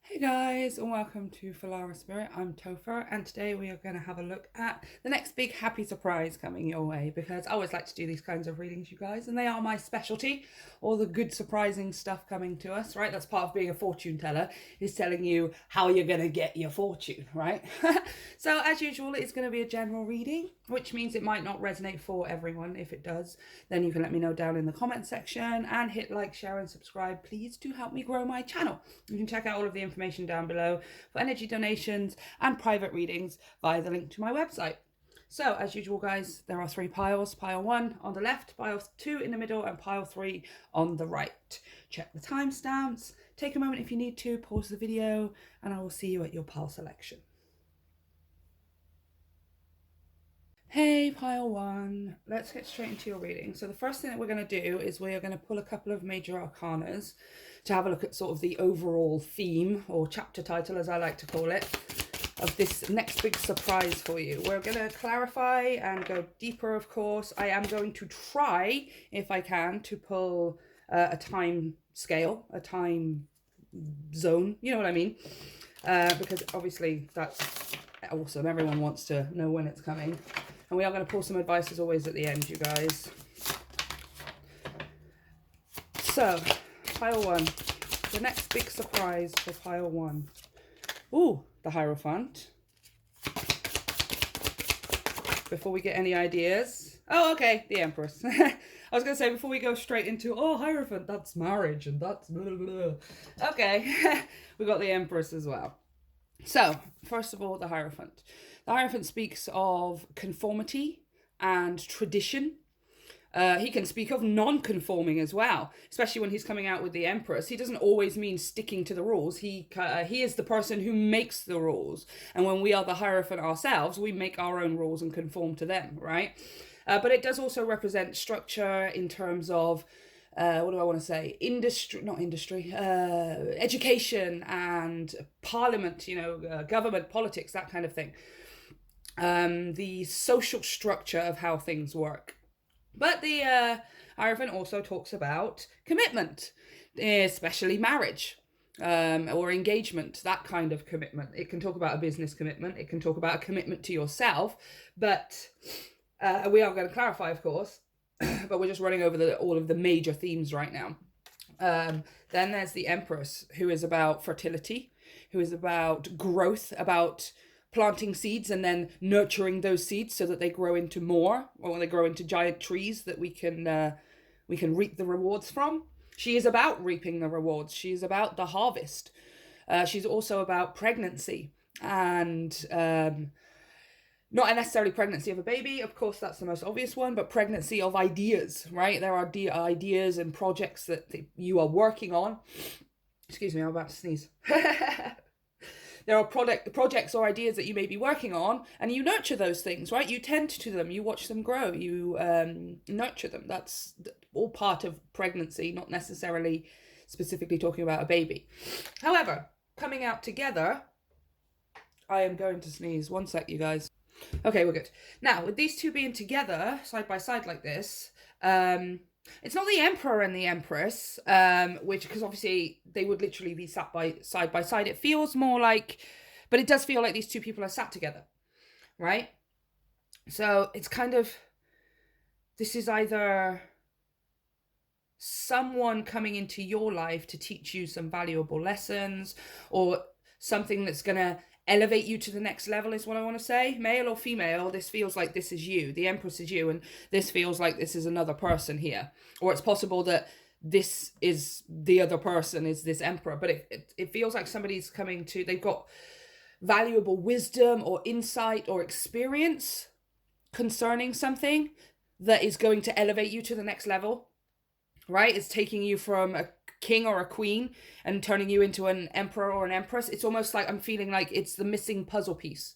Hey guys, and welcome to Filara Spirit. I'm Topher, and today we are going to have a look at the next big happy surprise coming your way, because I always like to do these kinds of readings, you guys, and they are my specialty. All the good surprising stuff coming to us, right? That's part of being a fortune teller, is telling you how you're going to get your fortune, right? So as usual, it's going to be a general reading, which means it might not resonate for everyone. If it does, then you can let me know down in the comment section, and hit like, share and subscribe, please, to help me grow my channel. You can check out all of the information down below for energy donations and private readings via the link to my website. So as usual, guys, there are 3 piles: pile 1 on the left, pile 2 in the middle, and pile 3 on the right. Check the timestamps, take a moment if you need to, pause the video, and I will see you at your pile selection. Hey, pile 1, let's get straight into your reading. So the first thing that we're going to do is we are going to pull a couple of major arcanas to have a look at sort of the overall theme, or chapter title as I like to call it, of this next big surprise for you. We're going to clarify and go deeper, of course. I am going to try, if I can, to pull a time scale, a time zone, you know what I mean? Because obviously that's awesome. Everyone wants to know when it's coming. And we are going to pull some advice as always at the end, you guys. So, pile 1. The next big surprise for pile 1. Ooh, the Hierophant. Before we get any ideas. Oh, okay, the Empress. I was going to say, before we go straight into, oh, Hierophant, that's marriage, and that's blah, blah, blah. Okay, we got the Empress as well. So, first of all, the Hierophant. The Hierophant speaks of conformity and tradition. He can speak of non-conforming as well, especially when he's coming out with the Empress. He doesn't always mean sticking to the rules. He is the person who makes the rules. And when we are the Hierophant ourselves, we make our own rules and conform to them, right? But it does also represent structure in terms of what do I want to say? Education and parliament, government, politics, that kind of thing. The social structure of how things work. But the Hierophant also talks about commitment, especially marriage or engagement, that kind of commitment. It can talk about a business commitment. It can talk about a commitment to yourself. But we are going to clarify, of course, but we're just running over all of the major themes right now. Then there's the Empress, who is about fertility, who is about growth, about planting seeds and then nurturing those seeds so that they grow into more, or when they grow into giant trees that we can reap the rewards from. She is about reaping the rewards. She is about the harvest. She's also about pregnancy, and not necessarily pregnancy of a baby, of course, that's the most obvious one, but pregnancy of ideas, right? There are ideas and projects that you are working on. Excuse me, I'm about to sneeze. There are projects or ideas that you may be working on, and you nurture those things, right? You tend to them, you watch them grow, you nurture them. That's all part of pregnancy, not necessarily specifically talking about a baby. However, coming out together, I am going to sneeze. One sec, you guys. Okay, we're good. Now, with these two being together, side by side like this, it's not the Emperor and the Empress, because obviously they would literally be sat side by side. It feels more like, but it does feel like these two people are sat together, right? So it's kind of, this is either someone coming into your life to teach you some valuable lessons, or something that's going to elevate you to the next level, is what I want to say. Male or female, this feels like this is you. The Empress is you, and this feels like this is another person here. Or it's possible that this is the other person, is this Emperor. But it feels like somebody's coming to, they've got valuable wisdom or insight or experience concerning something that is going to elevate you to the next level, right? It's taking you from a king or a queen and turning you into an emperor or an empress. It's almost like I'm feeling like it's the missing puzzle piece,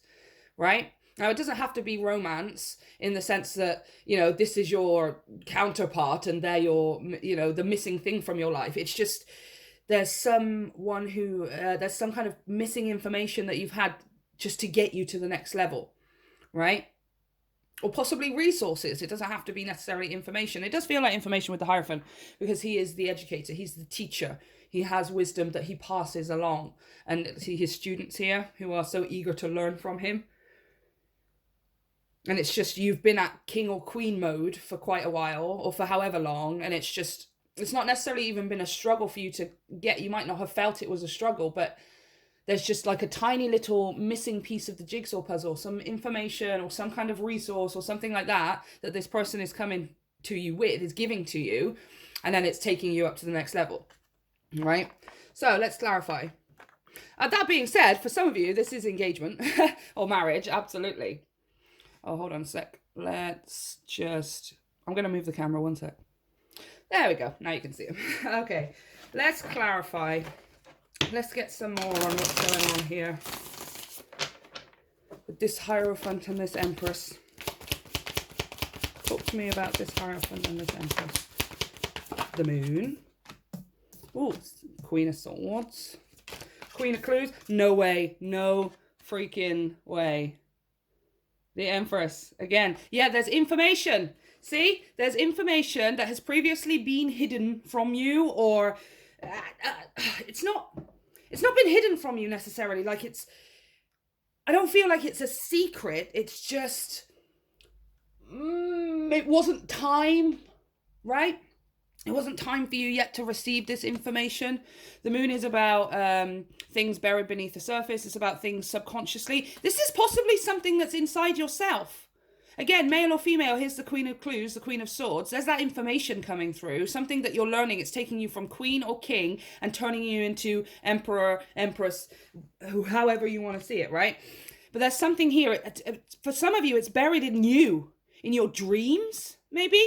right? Now, it doesn't have to be romance in the sense that, this is your counterpart and they're your, the missing thing from your life. It's just, there's someone who, there's some kind of missing information that you've had just to get you to the next level, right? or possibly resources. It doesn't have to be necessarily information. It does feel like information with the Hierophant, because he is the educator, he's the teacher. He has wisdom that he passes along. And see his students here who are so eager to learn from him. And it's just, you've been at king or queen mode for quite a while, or for however long, and it's not necessarily even been a struggle for you to get. You might not have felt it was a struggle, but there's just like a tiny little missing piece of the jigsaw puzzle, some information or some kind of resource or something like that this person is coming to you with, is giving to you, and then it's taking you up to the next level, right? So let's clarify. That being said, for some of you, this is engagement or marriage, absolutely. Oh, hold on a sec. I'm going to move the camera one sec. There we go. Now you can see him. Okay, let's clarify. Let's get some more on what's going on here with this Hierophant and this Empress. Talk to me about this Hierophant and this Empress. The Moon. Ooh, Queen of Swords. Queen of Clues. No way. No freaking way. The Empress. Again. Yeah, there's information. See? There's information that has previously been hidden from you, or it's not been hidden from you necessarily. Like, I don't feel like it's a secret. It's just, it wasn't time, right? It wasn't time for you yet to receive this information. The Moon is about things buried beneath the surface. It's about things subconsciously. This is possibly something that's inside yourself. Again, male or female, here's the Queen of Clues, the Queen of Swords. There's that information coming through, something that you're learning. It's taking you from queen or king and turning you into emperor, empress, however you want to see it, right? But there's something here. For some of you, it's buried in you, in your dreams, maybe?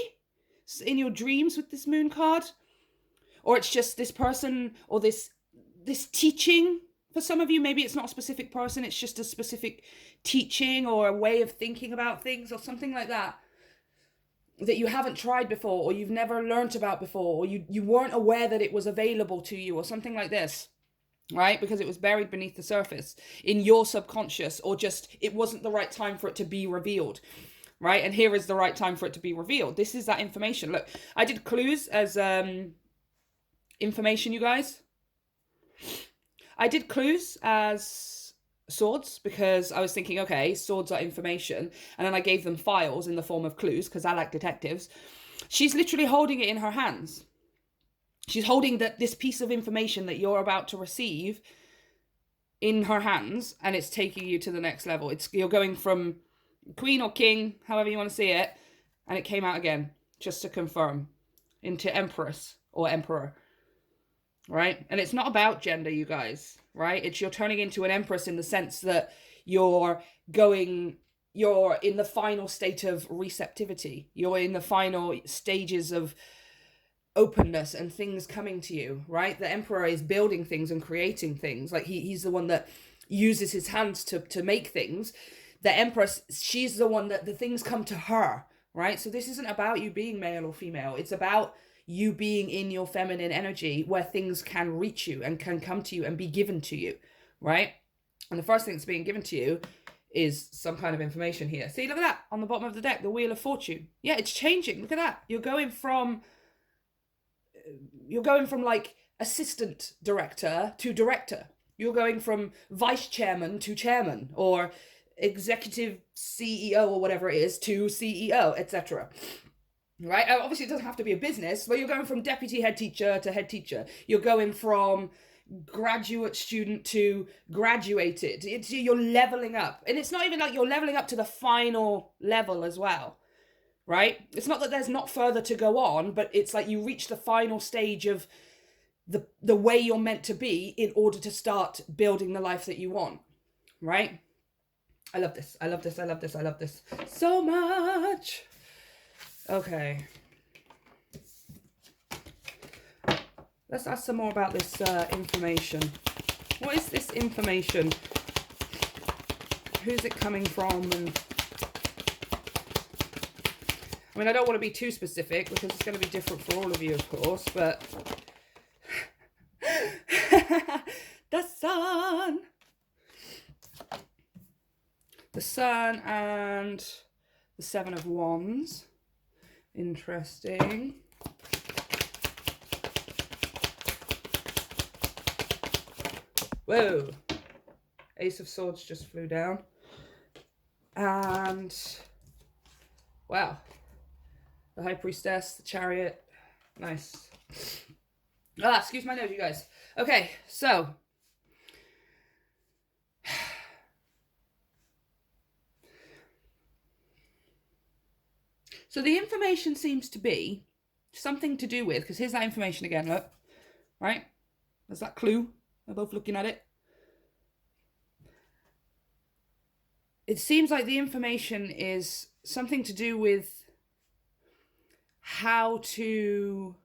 In your dreams with this Moon card. Or it's just this person or this teaching. For some of you, maybe it's not a specific person, it's just a specific teaching or a way of thinking about things or something like that you haven't tried before, or you've never learnt about before, or you weren't aware that it was available to you, or something like this, right? Because it was buried beneath the surface in your subconscious, or just it wasn't the right time for it to be revealed, right? And here is the right time for it to be revealed. This is that information. Look, I did clues as information, you guys. I did clues as swords because I was thinking, okay, swords are information. And then I gave them files in the form of clues because I like detectives. She's literally holding it in her hands. She's holding this piece of information that you're about to receive in her hands, and it's taking you to the next level. You're going from queen or king, however you want to see it, and it came out again, just to confirm, into empress or emperor. Right? And it's not about gender, you guys, right? You're turning into an empress in the sense that you're in the final state of receptivity. You're in the final stages of openness and things coming to you, right? The emperor is building things and creating things. Like he's the one that uses his hands to make things. The empress, she's the one that the things come to her, right? So this isn't about you being male or female. It's about you being in your feminine energy where things can reach you and can come to you and be given to you, right? And the first thing that's being given to you is some kind of information here. See, look at that on the bottom of the deck, the Wheel of Fortune. Yeah, it's changing. Look at that. You're going from like assistant director to director. You're going from vice chairman to chairman, or executive CEO or whatever it is to CEO, etc. Right? Obviously, it doesn't have to be a business, but you're going from deputy head teacher to head teacher. You're going from graduate student to graduated. You're leveling up. And it's not even like you're leveling up to the final level as well, right? It's not that there's not further to go on, but it's like you reach the final stage of the way you're meant to be in order to start building the life that you want, right? I love this. I love this. I love this. I love this so much. Okay. Let's ask some more about this information. What is this information? Who's it coming from? And I mean, I don't want to be too specific because it's going to be different for all of you, of course, but the sun and the Seven of Wands. Interesting. Whoa. Ace of Swords just flew down. And wow. The High Priestess, the Chariot. Nice. Excuse my nose, you guys. Okay, so the information seems to be something to do with, because here's that information again, look. Right? There's that clue. We're both looking at it. It seems like the information is something to do with how to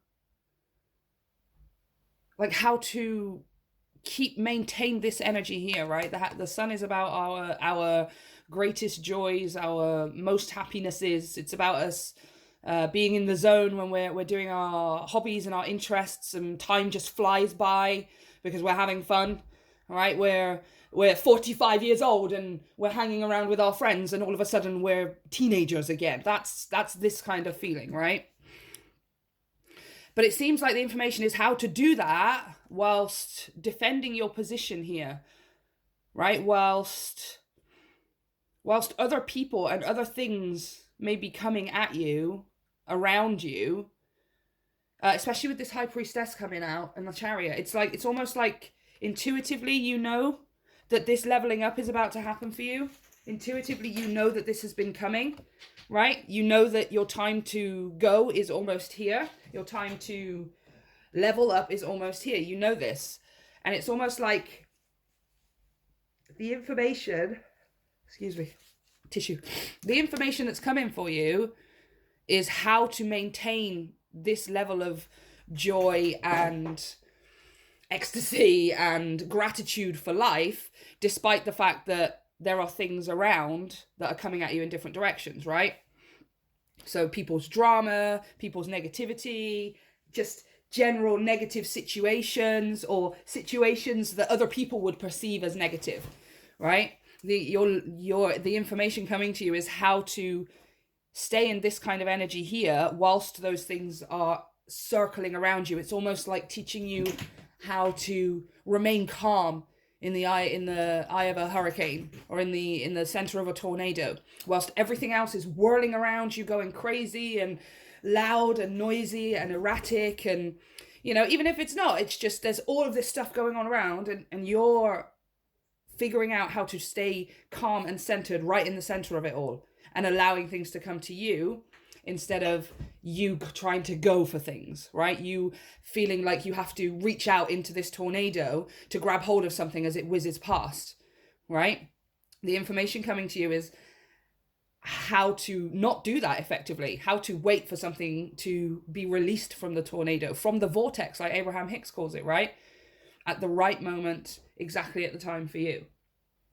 maintain this energy here, right? The sun is about our greatest joys, our most happinesses. It's about us being in the zone when we're doing our hobbies and our interests, and time just flies by because we're having fun, right? We're 45 years old and we're hanging around with our friends, and all of a sudden we're teenagers again. That's this kind of feeling, right? But it seems like the information is how to do that whilst defending your position here, right? Whilst other people and other things may be coming at you, around you, especially with this High Priestess coming out and the Chariot. It's almost like intuitively you know that this leveling up is about to happen for you. Intuitively you know that this has been coming, right? You know that your time to go is almost here. Your time to level up is almost here. You know this. And it's almost like the information, excuse me, tissue. The information that's coming for you is how to maintain this level of joy and ecstasy and gratitude for life, despite the fact that there are things around that are coming at you in different directions, right? So people's drama, people's negativity, just general negative situations, or situations that other people would perceive as negative, right? The information coming to you is how to stay in this kind of energy here whilst those things are circling around you. It's almost like teaching you how to remain calm in the eye of a hurricane, or in the center of a tornado, whilst everything else is whirling around you, going crazy and loud and noisy and erratic. And even if it's not, it's just there's all of this stuff going on around, and you're figuring out how to stay calm and centered right in the center of it all, and allowing things to come to you instead of you trying to go for things, right? You feeling like you have to reach out into this tornado to grab hold of something as it whizzes past, right? The information coming to you is how to not do that effectively, how to wait for something to be released from the tornado, from the vortex, like Abraham Hicks calls it, right? At the right moment, exactly at the time for you.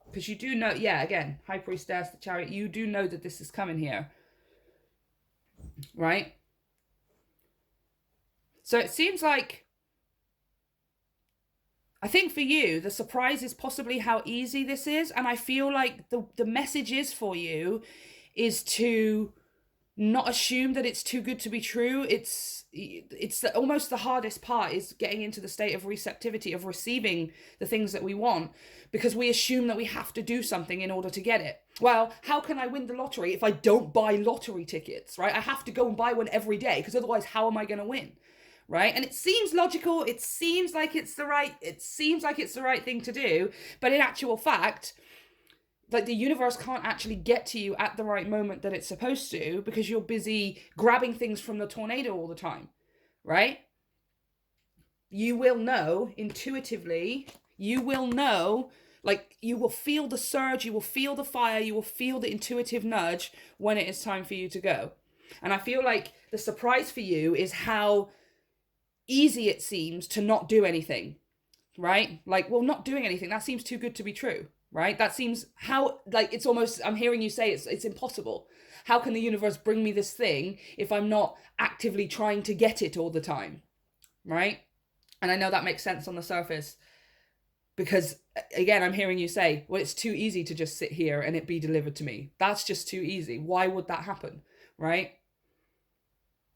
Because you do know, again, High Priestess, the Chariot, you do know that this is coming here, right? So it seems like, I think for you, the surprise is possibly how easy this is. And I feel like the message is for you is to not assume that it's too good to be true. It's almost the hardest part is getting into the state of receptivity, of receiving the things that we want, because we assume that we have to do something in order to get it. Well, how can I win the lottery if I don't buy lottery tickets, right? I have to go and buy one every day, because otherwise how am I going to win, right? And it seems logical. It seems like it's the right thing to do, but in actual fact, like, the universe can't actually get to you at the right moment that it's supposed to, because you're busy grabbing things from the tornado all the time, right? You will know intuitively, you will know, like, you will feel the surge, you will feel the fire, you will feel the intuitive nudge when it is time for you to go. And I feel like the surprise for you is how easy it seems to not do anything, right? Like, well, not doing anything, that seems too good to be true. Right? That seems it's almost, I'm hearing you say it's impossible. How can the universe bring me this thing if I'm not actively trying to get it all the time? Right? And I know that makes sense on the surface. Because again, I'm hearing you say, well, it's too easy to just sit here and it be delivered to me. That's just too easy. Why would that happen? Right?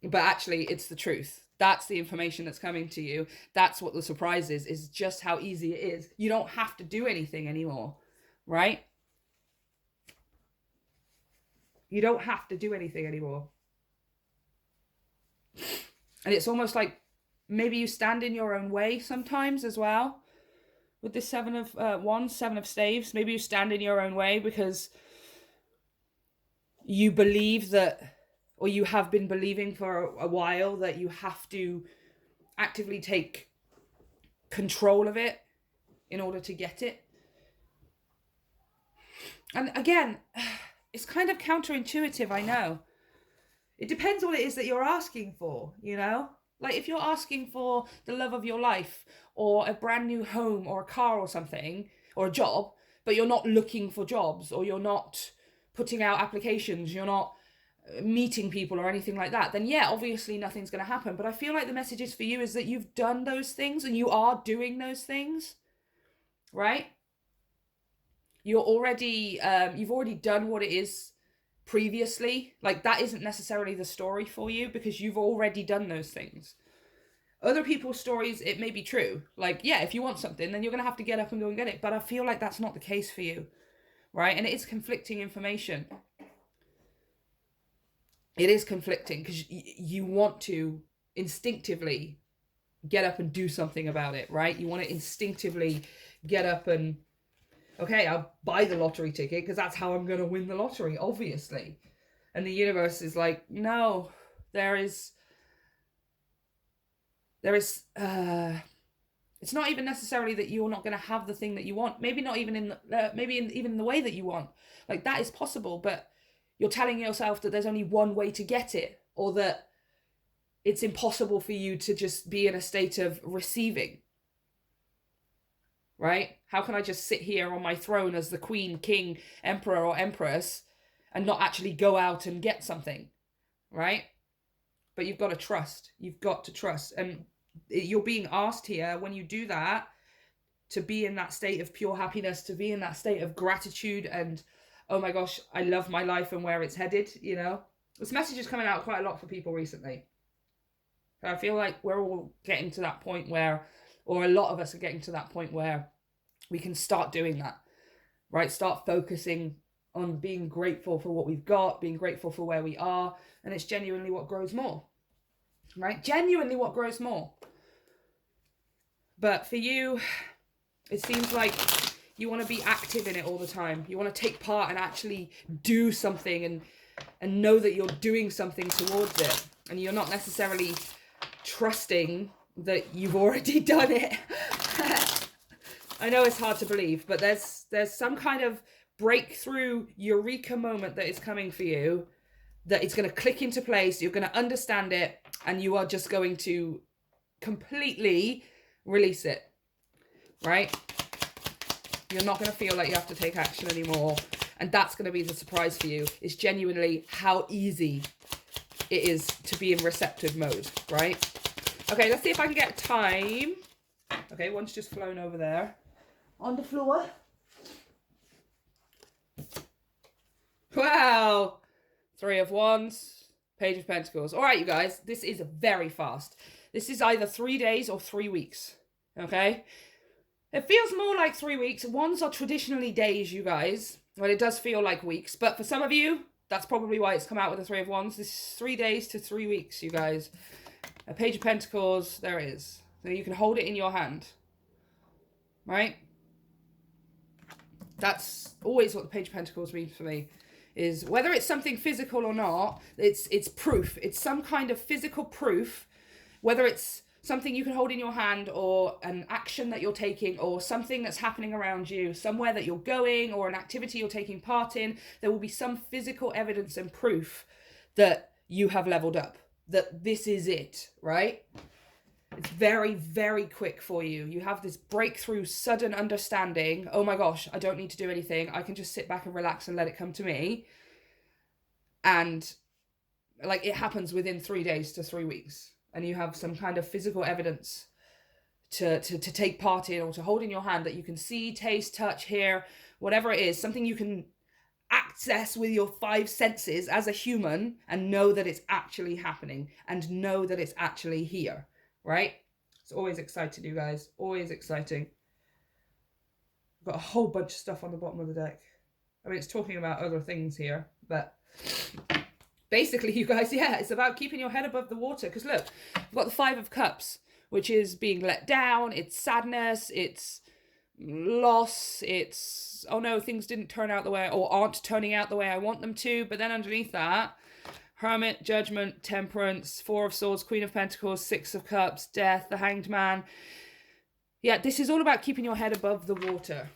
But actually, it's the truth. That's the information that's coming to you. That's what the surprise is just how easy it is. You don't have to do anything anymore, right? You don't have to do anything anymore. And it's almost like maybe you stand in your own way sometimes as well. With this Seven of Wands, Seven of Staves, maybe you stand in your own way because you believe that, or you have been believing for a while that you have to actively take control of it in order to get it. And again, it's kind of counterintuitive, I know. It depends what it is that you're asking for, you know? Like if you're asking for the love of your life or a brand new home or a car or something or a job, but you're not looking for jobs or you're not putting out applications, you're not meeting people or anything like that, then yeah, obviously nothing's going to happen. But I feel like the messages for you is that you've done those things and you are doing those things, right? You're already, you've already done what it is previously. Like that isn't necessarily the story for you because you've already done those things. Other people's stories, it may be true. Like, yeah, if you want something, then you're going to have to get up and go and get it. But I feel like that's not the case for you, right? And it is conflicting information. It is conflicting because you want to instinctively get up and do something about it, right? You want to instinctively get up and, okay, I'll buy the lottery ticket because that's how I'm going to win the lottery, obviously. And the universe is like, no, it's not even necessarily that you're not going to have the thing that you want. Maybe not even even in the way that you want. Like that is possible, but you're telling yourself that there's only one way to get it, or that it's impossible for you to just be in a state of receiving. Right? How can I just sit here on my throne as the queen, king, emperor, or empress and not actually go out and get something? Right? But you've got to trust. You've got to trust. And you're being asked here, when you do that, to be in that state of pure happiness, to be in that state of gratitude and, oh my gosh, I love my life and where it's headed, you know? This message is coming out quite a lot for people recently. I feel like we're all getting to that point where, or a lot of us are getting to that point where we can start doing that, right? Start focusing on being grateful for what we've got, being grateful for where we are, and it's genuinely what grows more, right? Genuinely what grows more. But for you, it seems like you want to be active in it all the time. You want to take part and actually do something and know that you're doing something towards it. And you're not necessarily trusting that you've already done it. I know it's hard to believe, but there's some kind of breakthrough eureka moment that is coming for you, that it's going to click into place, you're going to understand it, and you are just going to completely release it, right? You're not going to feel like you have to take action anymore. And that's going to be the surprise for you, is genuinely how easy it is to be in receptive mode, right? Okay, let's see if I can get time. Okay, one's just flown over there on the floor. Wow. Three of Wands, Page of Pentacles. All right, you guys, this is very fast. This is either 3 days or 3 weeks, okay? It feels more like 3 weeks. Wands are traditionally days, you guys. Well, it does feel like weeks, but for some of you, that's probably why it's come out with the Three of Wands. This is 3 days to 3 weeks, you guys. A Page of Pentacles, there it is. So you can hold it in your hand, right? That's always what the Page of Pentacles means for me, is whether it's something physical or not, it's proof. It's some kind of physical proof, whether it's something you can hold in your hand or an action that you're taking or something that's happening around you, somewhere that you're going or an activity you're taking part in. There will be some physical evidence and proof that you have leveled up, that this is it, right? It's very, very quick for you. You have this breakthrough, sudden understanding. Oh my gosh, I don't need to do anything. I can just sit back and relax and let it come to me. And like it happens within 3 days to 3 weeks. And you have some kind of physical evidence to take part in or to hold in your hand that you can see, taste, touch, hear, whatever it is, something you can access with your 5 senses as a human and know that it's actually happening and know that it's actually here, right? It's always exciting, you guys. Always exciting. I've got a whole bunch of stuff on the bottom of the deck. I mean, it's talking about other things here, but basically, you guys, yeah, it's about keeping your head above the water. Because look, I've got the 5 of Cups, which is being let down. It's sadness. It's loss. It's, oh no, things didn't turn out the way, or aren't turning out the way I want them to. But then underneath that, Hermit, Judgment, Temperance, 4 of Swords, Queen of Pentacles, 6 of Cups, Death, the Hanged Man. Yeah, this is all about keeping your head above the water.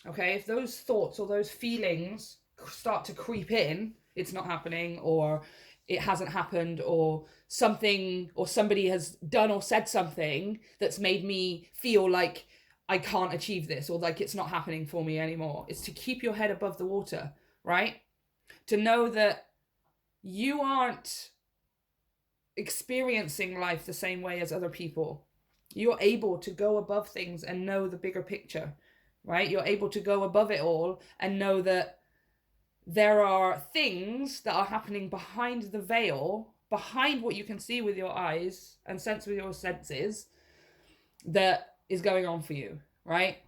Okay, if those thoughts or those feelings start to creep in, it's not happening, or it hasn't happened, or something or somebody has done or said something that's made me feel like I can't achieve this, or like it's not happening for me anymore. It's to keep your head above the water, right? To know that you aren't experiencing life the same way as other people. You're able to go above things and know the bigger picture, right? You're able to go above it all and know that there are things that are happening behind the veil, behind what you can see with your eyes and sense with your senses, that is going on for you, right?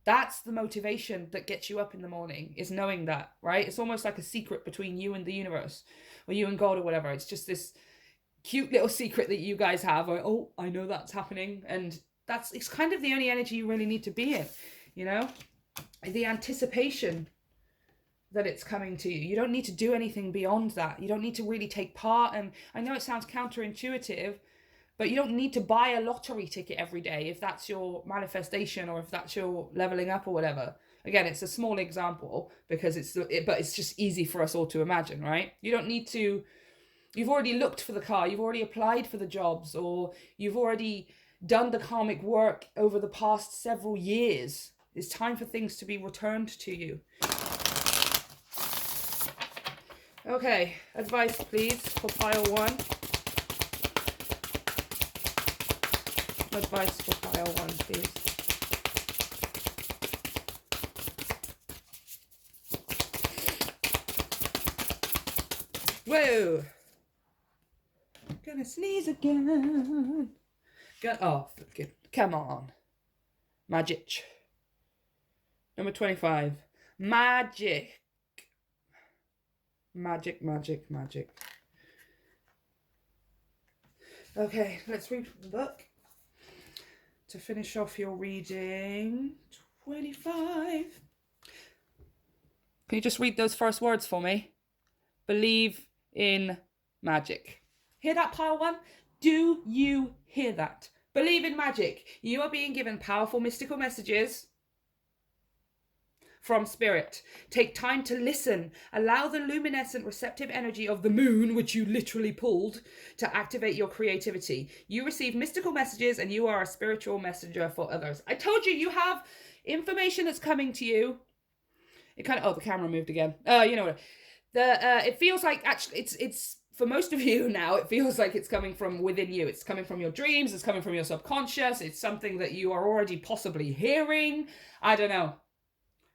That's the motivation that gets you up in the morning, is knowing that, right? It's almost like a secret between you and the universe, or you and God, or whatever. It's just this cute little secret that you guys have, or, oh, I know that's happening. And it's kind of the only energy you really need to be in, you know? The anticipation that it's coming to you. You don't need to do anything beyond that. You don't need to really take part. And I know it sounds counterintuitive, but you don't need to buy a lottery ticket every day if that's your manifestation, or if that's your leveling up or whatever. Again, it's a small example because but it's just easy for us all to imagine, right? You don't need to. You've already looked for the car, you've already applied for the jobs, or you've already done the karmic work over the past several years. It's time for things to be returned to you. Okay, advice please for pile 1. Advice for pile 1, please. Whoa! Gonna sneeze again. Come on. Magic. Number 25. Magic. Magic, magic, magic. Okay, let's read from the book. To finish off your reading, 25. Can you just read those first words for me? Believe in magic. Hear that, pile 1? Do you hear that? Believe in magic. You are being given powerful mystical messages from Spirit. Take time to listen. Allow the luminescent receptive energy of the moon, which you literally pulled, to activate your creativity. You receive mystical messages and you are a spiritual messenger for others. I told you, you have information that's coming to you. It kind of, oh, the camera moved again. You know what? It feels like, actually, it's for most of you now, it feels like it's coming from within you. It's coming from your dreams. It's coming from your subconscious. It's something that you are already possibly hearing. I don't know.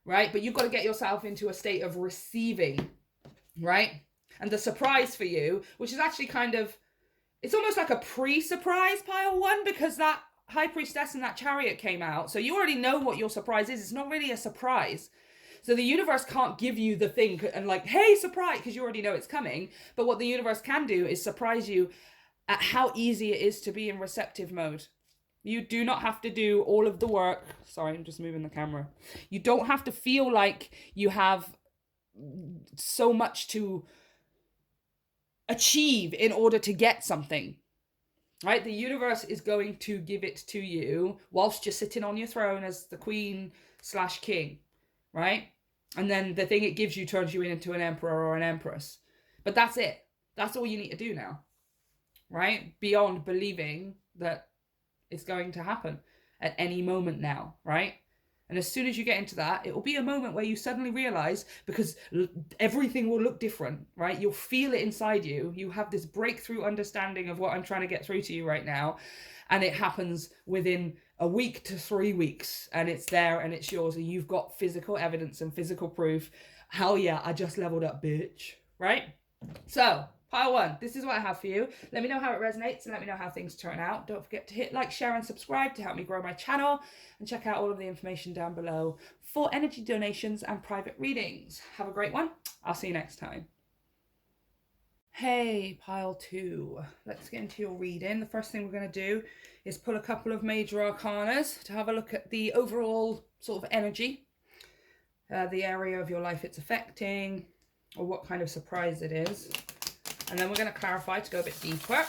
Right? But you've got to get yourself into a state of receiving, right? And the surprise for you, which is actually kind of, it's almost like a pre-surprise, pile 1, because that High Priestess and that Chariot came out. So you already know what your surprise is. It's not really a surprise. So the universe can't give you the thing and like, hey, surprise, because you already know it's coming. But what the universe can do is surprise you at how easy it is to be in receptive mode. You do not have to do all of the work. Sorry, I'm just moving the camera. You don't have to feel like you have so much to achieve in order to get something, right? The universe is going to give it to you whilst you're sitting on your throne as the queen/king, right? And then the thing it gives you turns you into an emperor or an empress. But that's it. That's all you need to do now, right? Beyond believing that it's going to happen at any moment now, right? And as soon as you get into that, it will be a moment where you suddenly realize, because everything will look different, right? You'll feel it inside you. You have this breakthrough understanding of what I'm trying to get through to you right now. And it happens within a week to 3 weeks, and it's there and it's yours, and you've got physical evidence and physical proof. Hell yeah, I just leveled up, bitch. Right? So, pile 1, this is what I have for you. Let me know how it resonates and let me know how things turn out. Don't forget to hit like, share, and subscribe to help me grow my channel, and check out all of the information down below for energy donations and private readings. Have a great one. I'll see you next time. Hey, pile 2. Let's get into your reading. The first thing we're going to do is pull a couple of major arcanas to have a look at the overall sort of energy, the area of your life it's affecting, or what kind of surprise it is. And then we're going to clarify to go a bit deeper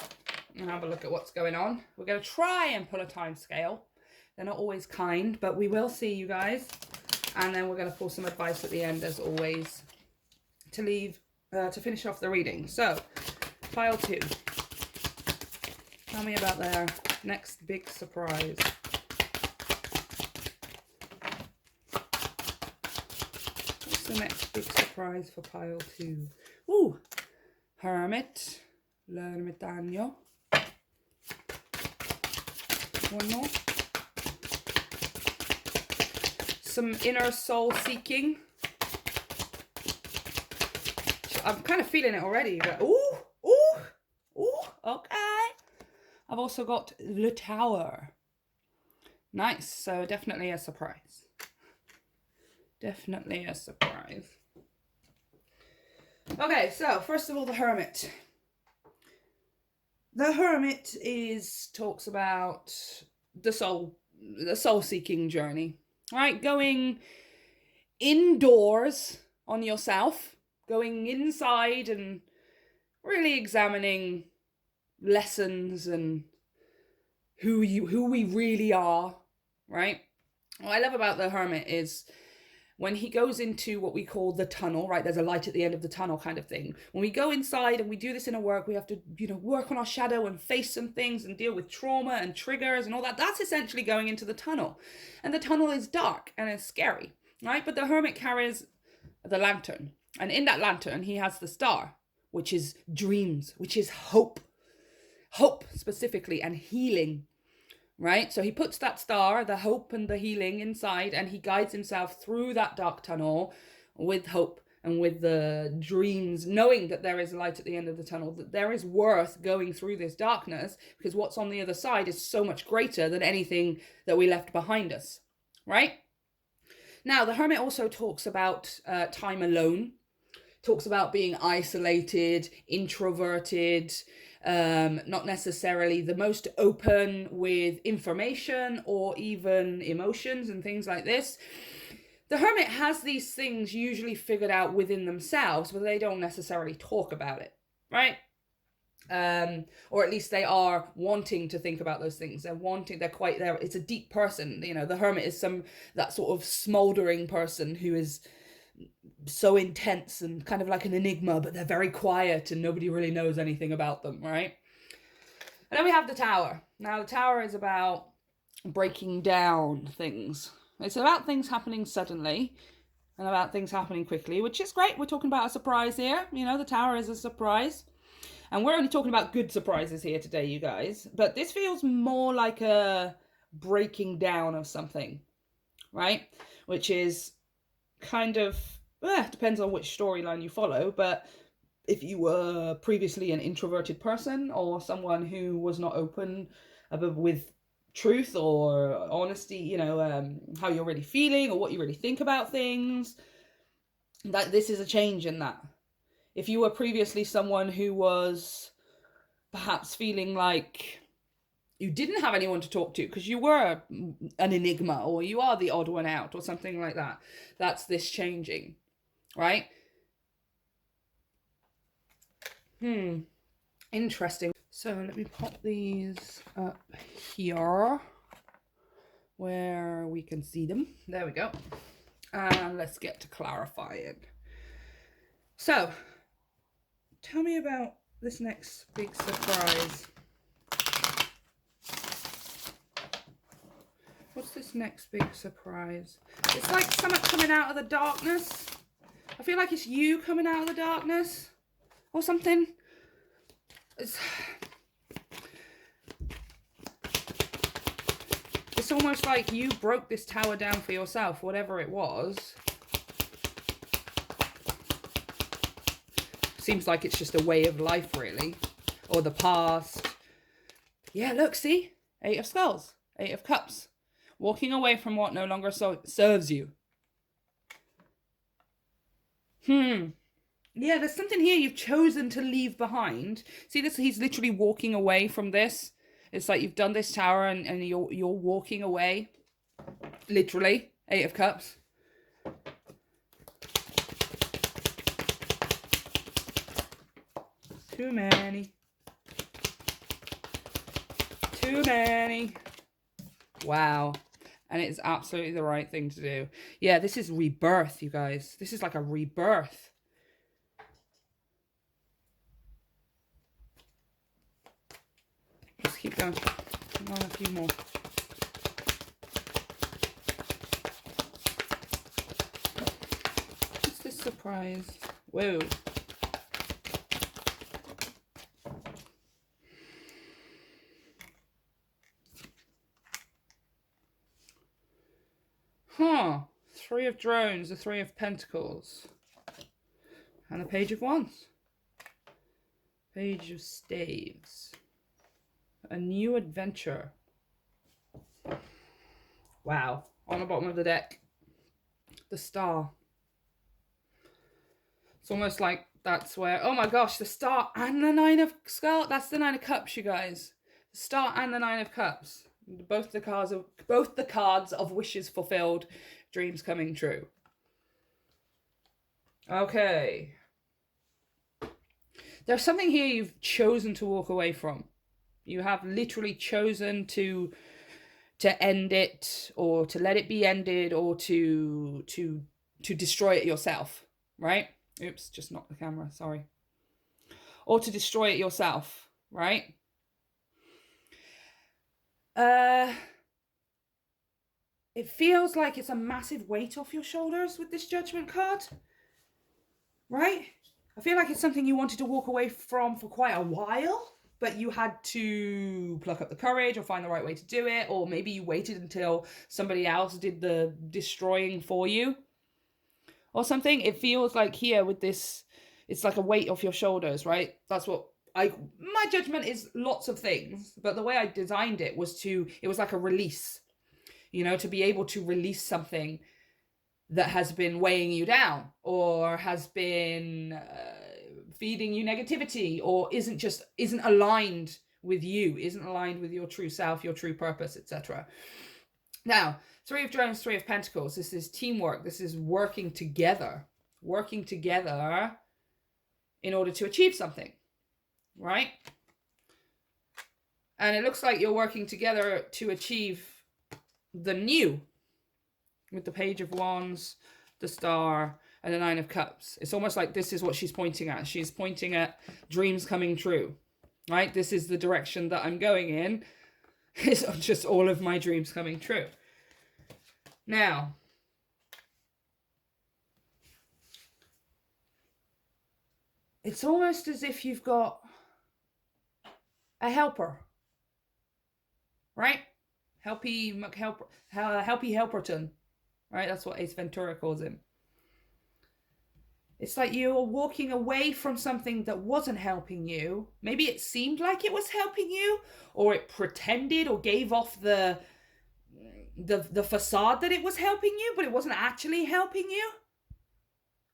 and have a look at what's going on. We're going to try and pull a time scale. They're not always kind, but we will see, you guys. And then we're going to pull some advice at the end, as always, to finish off the reading. So, pile 2. Tell me about their next big surprise. What's the next big surprise for pile 2? Ooh! Hermit. L'ermitaño. One more. Some inner soul seeking. I'm kind of feeling it already, but ooh, okay. I've also got the Tower. Nice, so definitely a surprise. Definitely a surprise. Okay, so first of all, the Hermit. The Hermit talks about the soul-seeking journey, right? Going indoors on yourself. Going inside and really examining lessons and who we really are, right? What I love about the Hermit is when he goes into what we call the tunnel, right? There's a light at the end of the tunnel kind of thing. When we go inside and we do this inner work, we have to, work on our shadow and face some things and deal with trauma and triggers and all that. That's essentially going into the tunnel. And the tunnel is dark and it's scary, right? But the Hermit carries the lantern. And in that lantern, he has the star, which is dreams, which is hope. Hope, specifically, and healing, right? So he puts that star, the hope and the healing inside, and he guides himself through that dark tunnel with hope and with the dreams, knowing that there is light at the end of the tunnel, that there is worth going through this darkness, because what's on the other side is so much greater than anything that we left behind us, right? Now, the Hermit also talks about time alone. Talks about being isolated, introverted, not necessarily the most open with information or even emotions and things like this. The Hermit has these things usually figured out within themselves, but they don't necessarily talk about it, right? Or at least they are wanting to think about those things. They're quite there. It's a deep person. The Hermit is that sort of smoldering person who is so intense and kind of like an enigma, but they're very quiet and nobody really knows anything about them, right? And then we have the Tower. Now, the Tower is about breaking down things. It's about things happening suddenly and about things happening quickly, which is great. We're talking about a surprise here. The Tower is a surprise. And we're only talking about good surprises here today, you guys. But this feels more like a breaking down of something, right? Which is kind of, depends on which storyline you follow, but if you were previously an introverted person or someone who was not open with truth or honesty, how you're really feeling or what you really think about things, that this is a change in that. If you were previously someone who was perhaps feeling like you didn't have anyone to talk to because you were an enigma or you are the odd one out or something like that, that's this changing, right? Interesting. So let me pop these up here where we can see them. There we go. And let's get to clarifying. So, tell me about this next big surprise. What's this next big surprise? It's like something coming out of the darkness. I feel like it's you coming out of the darkness or something. It's it's almost like you broke this tower down for yourself, whatever it was. Seems like it's just a way of life, really. Or the past. Yeah, look, see? 8 of Skulls. 8 of Cups. Walking away from what no longer serves you. Yeah, there's something here you've chosen to leave behind. See this? He's literally walking away from this. It's like you've done this tower and you're walking away. Literally. 8 of Cups. Too many. Too many. Wow. And it's absolutely the right thing to do. Yeah, this is rebirth, you guys. This is like a rebirth. Let's keep going. Come on, a few more. What's this surprise? Whoa. Huh. 3 of Drones, the 3 of Pentacles. And the Page of Wands. Page of Staves. A new adventure. Wow. On the bottom of the deck. The Star. It's almost like that's where... Oh my gosh, the Star and the 9 of Skulls. That's the 9 of Cups, you guys. The Star and the 9 of Cups. Both the cards of wishes fulfilled, dreams coming true. Okay. There's something here you've chosen to walk away from. You have literally chosen to end it, or to let it be ended, or to destroy it yourself, right? Oops, just knocked the camera, sorry. Or to destroy it yourself, right? It feels like it's a massive weight off your shoulders with this Judgment card, right? I feel like it's something you wanted to walk away from for quite a while, but you had to pluck up the courage or find the right way to do it, or maybe you waited until somebody else did the destroying for you or something. It feels like here with this, it's like a weight off your shoulders, right? That's what my judgment is, lots of things, but the way I designed it was it was like a release, you know, to be able to release something that has been weighing you down, or has been feeding you negativity, or isn't aligned with you, isn't aligned with your true self, your true purpose, etc. Now, 3 of Drones, 3 of Pentacles. This is teamwork. This is working together in order to achieve something, right? And it looks like you're working together to achieve the new, with the Page of Wands, the Star, and the 9 of Cups. It's almost like this is what she's pointing at. She's pointing at dreams coming true, right? This is the direction that I'm going in. It's just all of my dreams coming true. Now, it's almost as if you've got a helper, right? Helpy Helperton, right? That's what Ace Ventura calls him. It's like you're walking away from something that wasn't helping you. Maybe it seemed like it was helping you, or it pretended or gave off the facade that it was helping you, but it wasn't actually helping you,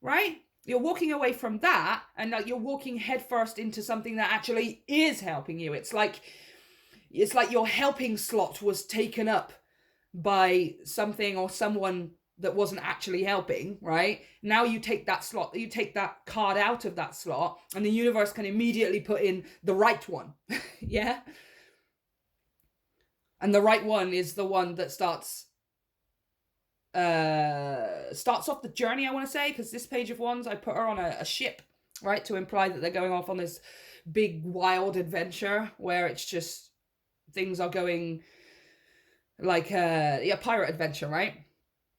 right? You're walking away from that, and like you're walking headfirst into something that actually is helping you. It's like your helping slot was taken up by something or someone that wasn't actually helping, right? Now you take that slot, you take that card out of that slot, and the universe can immediately put in the right one. Yeah? And the right one is the one that starts off the journey, I want to say, because this Page of Wands, I put her on a ship, right? To imply that they're going off on this big, wild adventure where it's just things are going like a pirate adventure, right?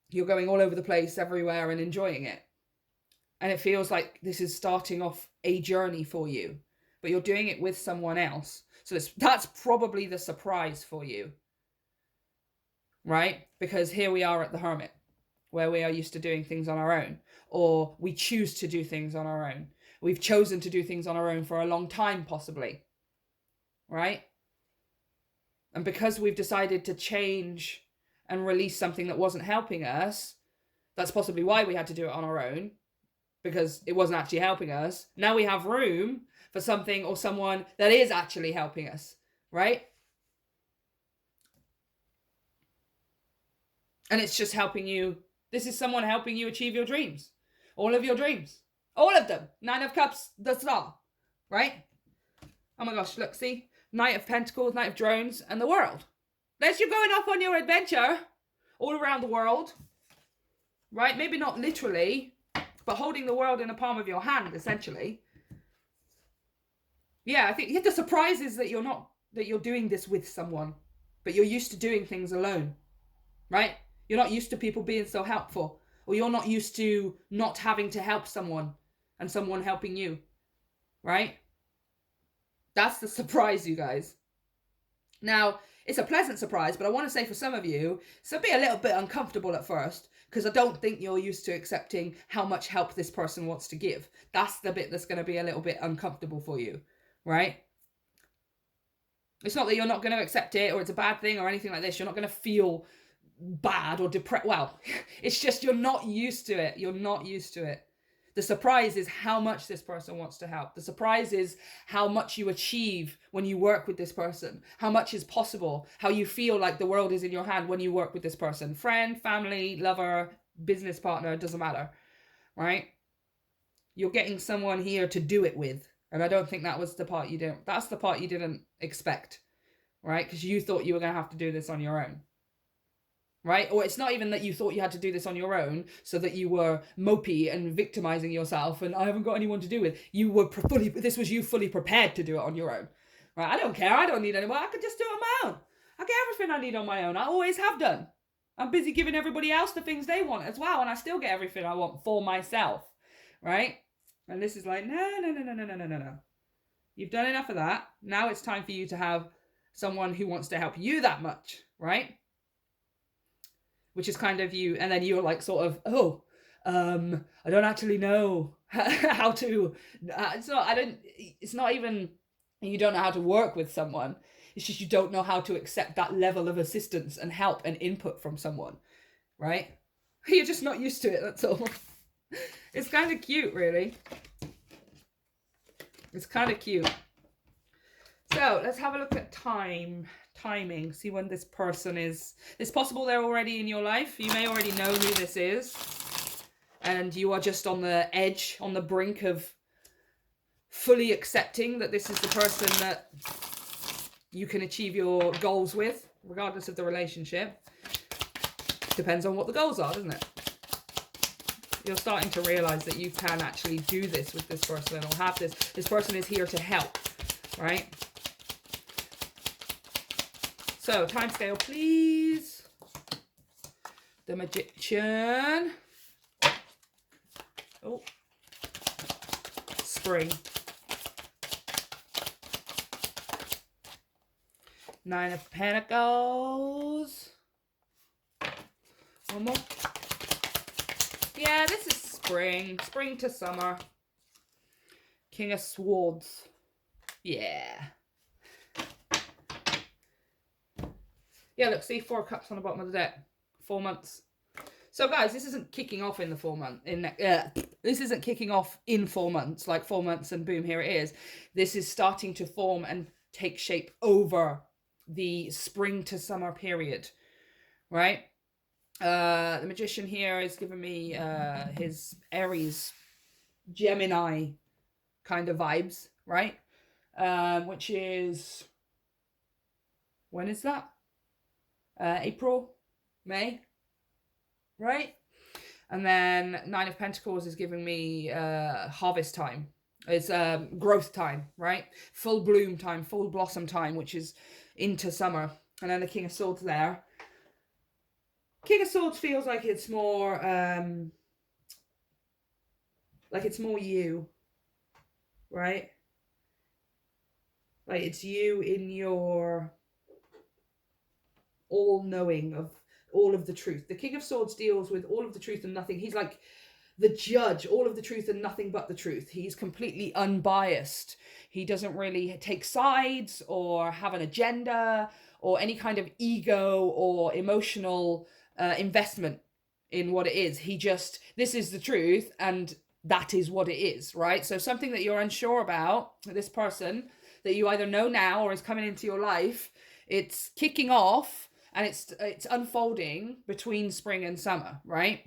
You're going all over the place, everywhere, and enjoying it. And it feels like this is starting off a journey for you, but you're doing it with someone else. So that's probably the surprise for you. right? Because here we are at the Hermit, where we are used to doing things on our own, or we choose to do things on our own. We've chosen to do things on our own for a long time, possibly, right? And because we've decided to change and release something that wasn't helping us, that's possibly why we had to do it on our own, because it wasn't actually helping us. Now we have room for something or someone that is actually helping us, right? And it's just helping you. This is someone helping you achieve your dreams. All of your dreams. All of them. 9 of Cups, the Star. Right? Oh my gosh, look, see? Knight of Pentacles, Knight of Drones, and the World. There's you going off on your adventure. All around the world. Right? Maybe not literally, but holding the world in the palm of your hand, essentially. Yeah, I think the surprise is that you're doing this with someone. But you're used to doing things alone. Right? You're not used to people being so helpful. Or you're not used to not having to help someone and someone helping you. Right? That's the surprise, you guys. Now, it's a pleasant surprise, but I want to say for some of you, it's be a little bit uncomfortable at first, because I don't think you're used to accepting how much help this person wants to give. That's the bit that's going to be a little bit uncomfortable for you, right? It's not that you're not going to accept it or it's a bad thing or anything like this. You're not going to feel bad or depressed. Well, it's just you're not used to it. You're not used to it. The surprise is how much this person wants to help. The surprise is how much you achieve when you work with this person. How much is possible. How you feel like the world is in your hand when you work with this person. Friend, family, lover, business partner, doesn't matter. Right? You're getting someone here to do it with. And I don't think that was the part you didn't. That's the part you didn't expect. Right? Because you thought you were going to have to do this on your own. Right? Or it's not even that you thought you had to do this on your own so that you were mopey and victimizing yourself and I haven't got anyone to do with. You were this was you fully prepared to do it on your own. Right? I don't care. I don't need anyone. I could just do it on my own. I get everything I need on my own. I always have done. I'm busy giving everybody else the things they want as well, and I still get everything I want for myself. Right? And this is like, no. You've done enough of that. Now it's time for you to have someone who wants to help you that much. Right? Which is kind of you, and then you're like sort of, I don't actually know how to, it's not even, you don't know how to work with someone, it's just you don't know how to accept that level of assistance and help and input from someone, right? You're just not used to it, that's all. It's kind of cute, really. It's kind of cute. So, let's have a look at timing, see when this person is. It's possible they're already in your life. You may already know who this is. And you are just on the edge, on the brink of fully accepting that this is the person that you can achieve your goals with, regardless of the relationship. Depends on what the goals are, doesn't it? You're starting to realize that you can actually do this with this person or have this. This person is here to help, right? So, timescale, please. The Magician. Oh. Spring. 9 of Pentacles. One more. Yeah, this is spring. Spring to summer. King of Swords. Yeah. Yeah, look, see, 4 cups on the bottom of the deck. 4 months. So, guys, this isn't kicking off in the 4 months. This isn't kicking off in 4 months, like 4 months and boom, here it is. This is starting to form and take shape over the spring to summer period, right? The Magician here is giving me his Aries, Gemini kind of vibes, right? Which is, when is that? April, May, right? And then 9 of Pentacles is giving me harvest time. It's growth time, right? Full bloom time, full blossom time, which is into summer. And then the King of Swords there. King of Swords feels like it's more you, right? Like it's you in your all-knowing of all of the truth. The King of Swords deals with all of the truth and nothing. He's like the judge, all of the truth and nothing but the truth. He's completely unbiased. He doesn't really take sides or have an agenda or any kind of ego or emotional investment in what it is. He just, this is the truth and that is what it is, right? So something that you're unsure about, this person that you either know now or is coming into your life, it's kicking off and it's unfolding between spring and summer, right?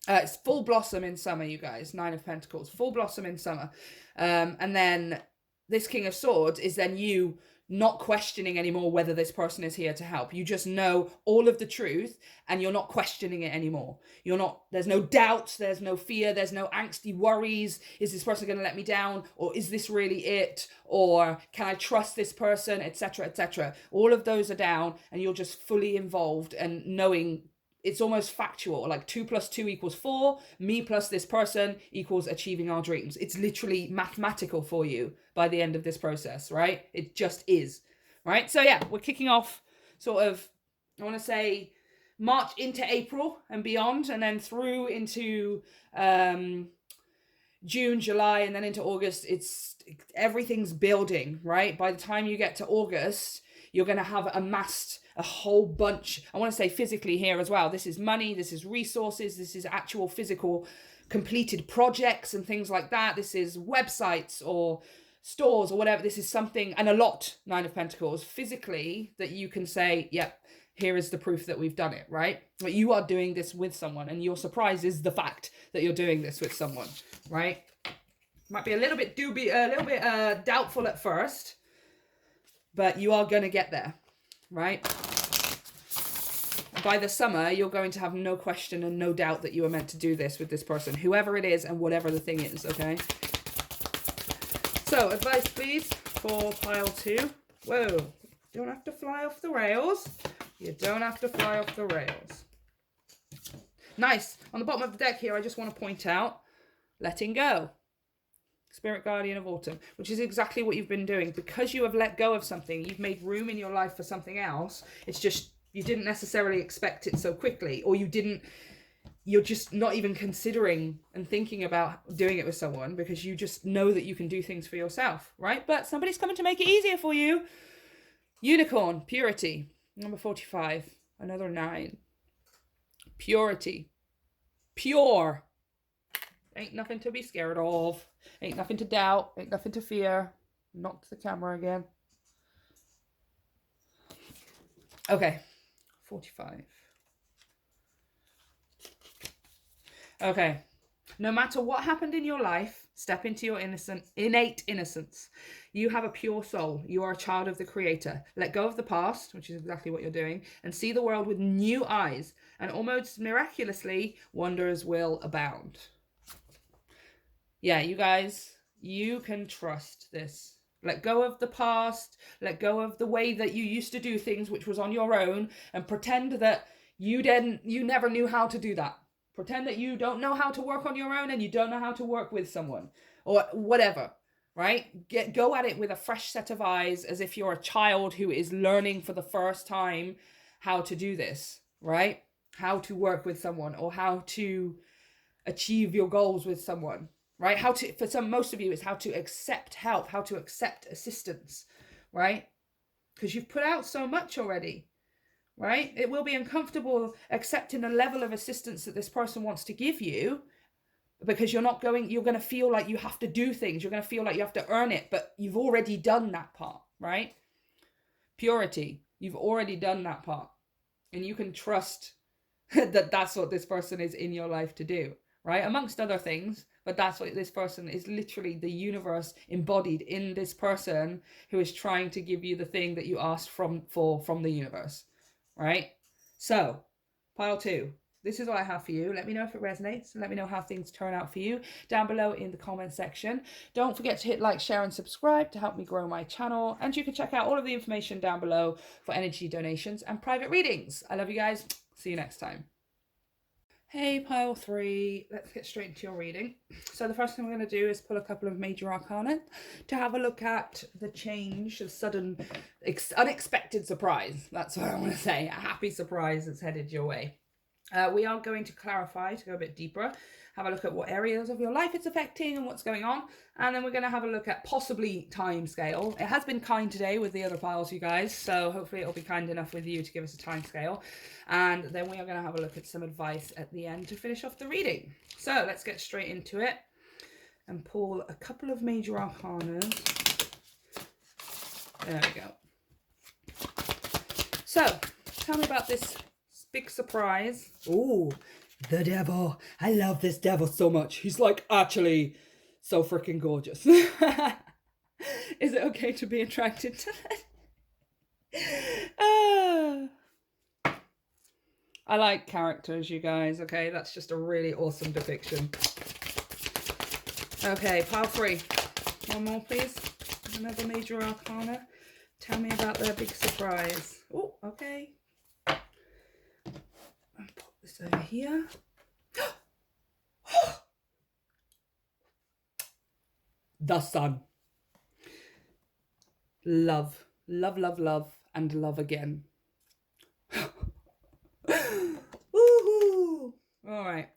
It's full blossom in summer, you guys. 9 of Pentacles, full blossom in summer. And then this King of Swords is then you not questioning anymore whether this person is here to help. You just know all of the truth and you're not questioning it anymore. You're not, there's no doubts, there's no fear, there's no angsty worries. Is this person going to let me down? Or is this really it? Or can I trust this person, etc., etc. All of those are down and you're just fully involved and knowing it's almost factual, like 2 + 2 = 4, me plus this person equals achieving our dreams. It's literally mathematical for you by the end of this process, right? It just is, right? So yeah, we're kicking off sort of, I want to say March into April and beyond, and then through into June, July, and then into August. Everything's building, right? By the time you get to August, you're going to have amassed a whole bunch. I want to say physically here as well. This is money, this is resources, this is actual physical completed projects and things like that. This is websites or stores or whatever. This is something, and a lot, 9 of Pentacles, physically, that you can say, yep, here is the proof that we've done it, right? But you are doing this with someone, and your surprise is the fact that you're doing this with someone, right? Might be a little bit doubtful at first, but you are going to get there, right? By the summer, you're going to have no question and no doubt that you are meant to do this with this person, whoever it is and whatever the thing is, okay? So, advice, please, for pile 2. Whoa, you don't have to fly off the rails. You don't have to fly off the rails. Nice. On the bottom of the deck here, I just want to point out, letting go. Spirit Guardian of Autumn, which is exactly what you've been doing. Because you have let go of something, you've made room in your life for something else. It's just, you didn't necessarily expect it so quickly, or you're just not even considering and thinking about doing it with someone because you just know that you can do things for yourself, right? But somebody's coming to make it easier for you. Unicorn, purity, number 45, another 9. Purity, pure. Ain't nothing to be scared of. Ain't nothing to doubt. Ain't nothing to fear. Knock the camera again. Okay. 45. Okay. No matter what happened in your life, step into your innate innocence. You have a pure soul. You are a child of the Creator. Let go of the past, which is exactly what you're doing, and see the world with new eyes. And almost miraculously, wonders will abound. Yeah, you guys, you can trust this. Let go of the past. Let go of the way that you used to do things, which was on your own, and pretend that you never knew how to do that. Pretend that you don't know how to work on your own and you don't know how to work with someone or whatever, right? Go at it with a fresh set of eyes, as if you're a child who is learning for the first time how to do this, right? How to work with someone or how to achieve your goals with someone. Right? Most of you, it's how to accept help, how to accept assistance, right? Because you've put out so much already, right? It will be uncomfortable accepting a level of assistance that this person wants to give you because you're going to feel like you have to do things. You're going to feel like you have to earn it, but you've already done that part, right? Purity, you've already done that part. And you can trust that that's what this person is in your life to do, right? Amongst other things. But that's what this person is, literally the universe embodied in this person who is trying to give you the thing that you asked from the universe, right? So, pile 2. This is what I have for you. Let me know if it resonates. Let me know how things turn out for you down below in the comment section. Don't forget to hit like, share, and subscribe to help me grow my channel. And you can check out all of the information down below for energy donations and private readings. I love you guys. See you next time. Hey, pile 3, let's get straight into your reading. So the first thing we're going to do is pull a couple of major arcana to have a look at the change, the sudden, unexpected surprise. That's what I want to say. A happy surprise that's headed your way. We are going to clarify, to go a bit deeper, have a look at what areas of your life it's affecting and what's going on. And then we're going to have a look at possibly time scale. It has been kind today with the other piles, you guys, so hopefully it'll be kind enough with you to give us a time scale. And then we are going to have a look at some advice at the end to finish off the reading. So let's get straight into it and pull a couple of major arcanas. There we go. So, tell me about this big surprise. Ooh, the devil. I love this devil so much. He's like actually so freaking gorgeous. Is it okay to be attracted to that? I like characters, you guys, okay? That's just a really awesome depiction. Okay, pile 3. One more, please. Another major arcana. Tell me about their big surprise. Oh, okay. I'll put this over here. The sun. Love. Love, love, love, and love again. Woohoo! All right.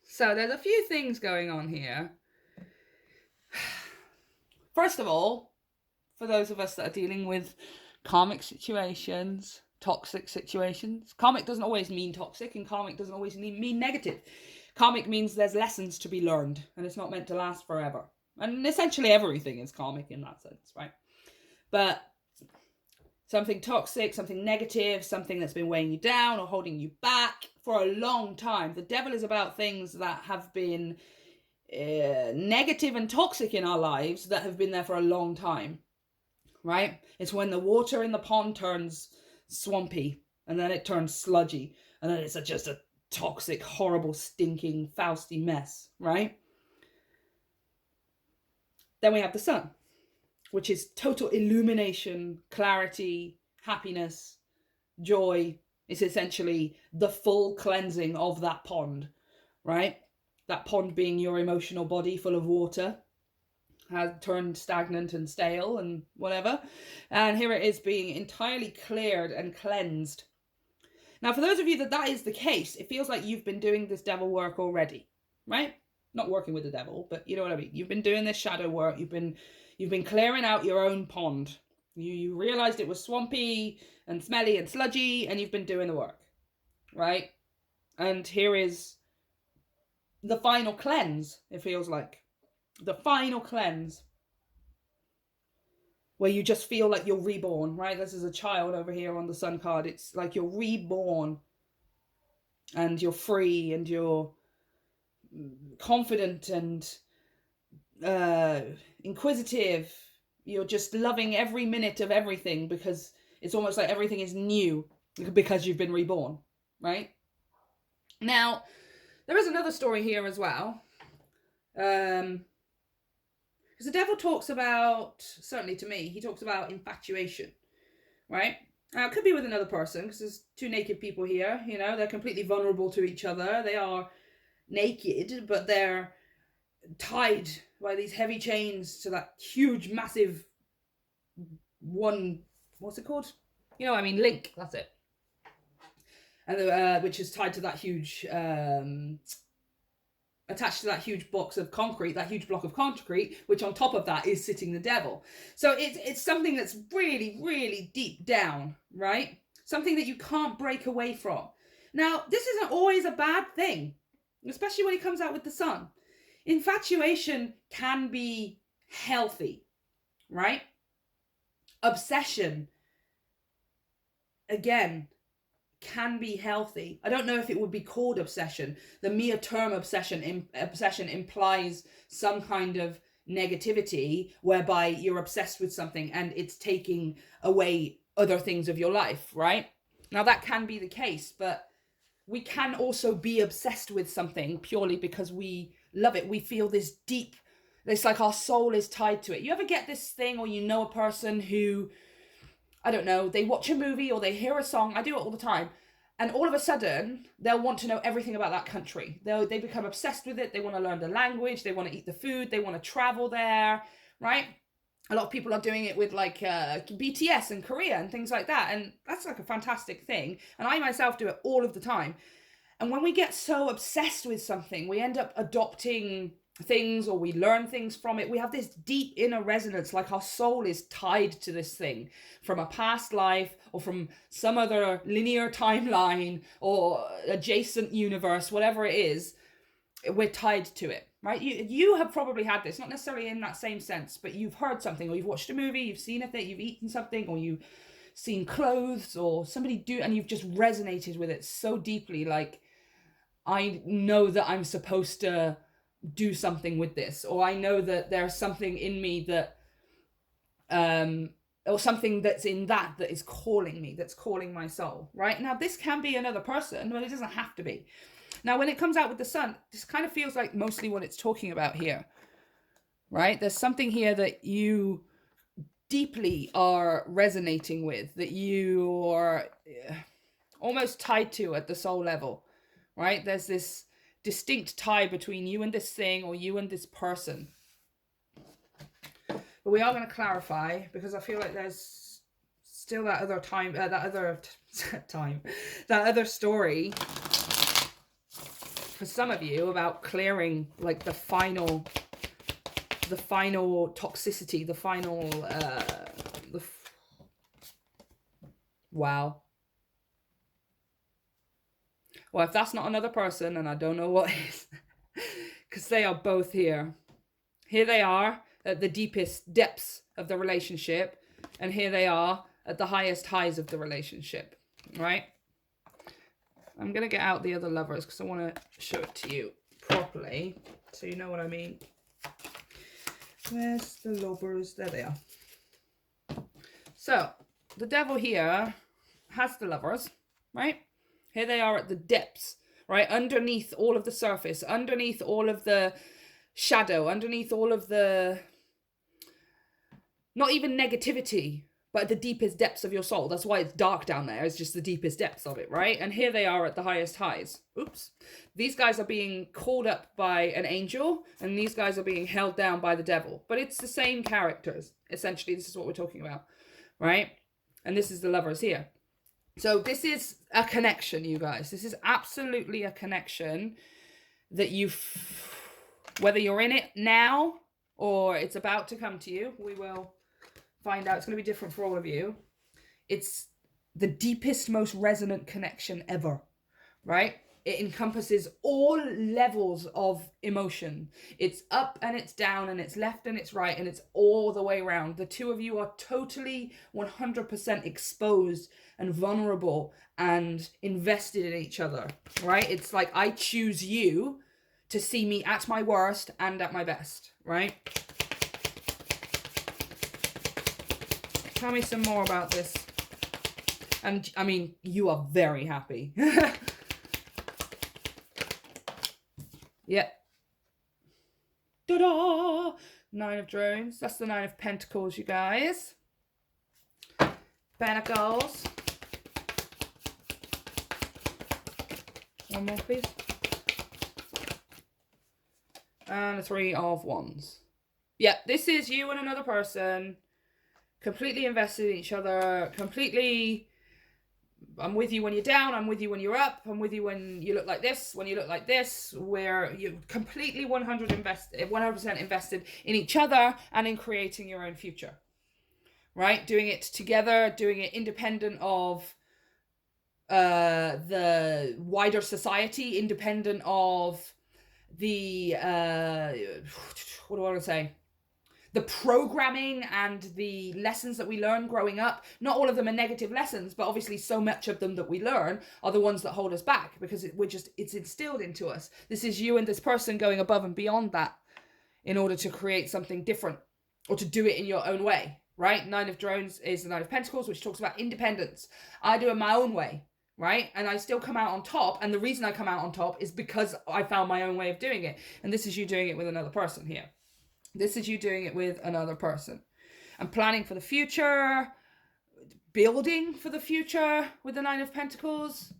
So there's a few things going on here. First of all, for those of us that are dealing with karmic situations, toxic situations, karmic doesn't always mean toxic, and karmic doesn't always mean negative. Karmic means there's lessons to be learned, and it's not meant to last forever. And essentially everything is karmic in that sense, right? But something toxic, something negative, something that's been weighing you down or holding you back for a long time. The devil is about things that have been negative and toxic in our lives that have been there for a long time, right? It's when the water in the pond turns swampy and then it turns sludgy and then it's just a toxic, horrible, stinking, Fausty mess, right? Then we have the sun, which is total illumination, clarity, happiness, joy. It's essentially the full cleansing of that pond, right? That pond being your emotional body full of water, has turned stagnant and stale and whatever. And here it is being entirely cleared and cleansed. Now, for those of you that is the case, it feels like you've been doing this devil work already, right? Not working with the devil, but you know what I mean. You've been doing this shadow work. You've been clearing out your own pond. You realized it was swampy and smelly and sludgy, and you've been doing the work, right? And here is the final cleanse, it feels like. The final cleanse. Where you just feel like you're reborn, right? This is a child over here on the sun card. It's like you're reborn. And you're free and you're confident and inquisitive. You're just loving every minute of everything because it's almost like everything is new because you've been reborn, right? Now, there is another story here as well. Because the devil talks about, certainly to me, he talks about infatuation, right? Now, it could be with another person because there's two naked people here, you know, they're completely vulnerable to each other. They are naked, but they're tied by these heavy chains to that huge, massive one, what's it called? You know what I mean, link, that's it. And which is tied to that huge, attached to that huge box of concrete, that huge block of concrete, which on top of that is sitting the devil. So it's something that's really, really deep down, right? Something that you can't break away from. Now, this isn't always a bad thing, especially when it comes out with the sun. Infatuation can be healthy, right? Obsession, again, can be healthy. I don't know if it would be called obsession. The mere term obsession implies some kind of negativity whereby you're obsessed with something and it's taking away other things of your life, right? Now that can be the case, but we can also be obsessed with something purely because we love it. We feel this deep, it's like our soul is tied to it. You ever get this thing, or you know a person who, I don't know, they watch a movie or they hear a song, I do it all the time, And all of a sudden, they'll want to know everything about that country. They become obsessed with it. They want to learn the language. They want to eat the food. They want to travel there, right? A lot of people are doing it with like BTS and Korea and things like that. And that's like a fantastic thing. And I myself do it all of the time. And when we get so obsessed with something, we end up adopting things, or we learn things from it. We have this deep inner resonance, like our soul is tied to this thing from a past life or from some other linear timeline or adjacent universe, whatever it is. We're tied to it, right? You have probably had this, not necessarily in that same sense, but you've heard something, or you've watched a movie, you've seen a thing, you've eaten something, or you've seen clothes or somebody do, and you've just resonated with it so deeply, like, I know that I'm supposed to do something with this, or I know that there's something in me that or something that's in that is calling me, that's calling my soul, right? Now this can be another person, but it doesn't have to be. Now when it comes out with the sun, this kind of feels like mostly what it's talking about here, right? There's something here that you deeply are resonating with, that you are almost tied to at the soul level, right? There's this distinct tie between you and this thing, or you and this person. But we are going to clarify, because I feel like there's still that other time, that other story for some of you about clearing like the final toxicity, wow. Well, if that's not another person, then I don't know what is. Because they are both here. Here they are at the deepest depths of the relationship. And here they are at the highest highs of the relationship. Right? I'm going to get out the other lovers because I want to show it to you properly. So you know what I mean. Where's the lovers? There they are. So, the devil here has the lovers. Right? Here they are at the depths, right? Underneath all of the surface, underneath all of the shadow, underneath all of the, not even negativity, but at the deepest depths of your soul. That's why it's dark down there. It's just the deepest depths of it, right? And here they are at the highest highs. Oops. These guys are being called up by an angel, and these guys are being held down by the devil. But it's the same characters. Essentially, this is what we're talking about, right? And this is the lovers here. So this is a connection, you guys. This is absolutely a connection that whether you're in it now or it's about to come to you, we will find out. It's going to be different for all of you. It's the deepest, most resonant connection ever, right? It encompasses all levels of emotion. It's up and it's down and it's left and it's right and it's all the way around. The two of you are totally 100% exposed and vulnerable and invested in each other, right? It's like I choose you to see me at my worst and at my best, right? Tell me some more about this. And I mean, you are very happy. Yeah. Ta-da! 9 of Drones. That's the 9 of Pentacles, you guys. Pentacles. One more, please. And the 3 of Wands. Yeah, this is you and another person. Completely invested in each other. Completely... I'm with you when you're down, I'm with you when you're up, I'm with you when you look like this, when you look like this, where you're completely 100% invested in each other and in creating your own future, right? Doing it together, doing it independent of the wider society, independent of the, what do I want to say? The programming and the lessons that we learn growing up. Not all of them are negative lessons, but obviously so much of them that we learn are the ones that hold us back because it's instilled into us. This is you and this person going above and beyond that in order to create something different or to do it in your own way, right? 9 of Drones is the 9 of Pentacles, which talks about independence. I do it my own way, right? And I still come out on top. And the reason I come out on top is because I found my own way of doing it. And this is you doing it with another person here. This is you doing it with another person. And planning for the future, building for the future with the 9 of Pentacles.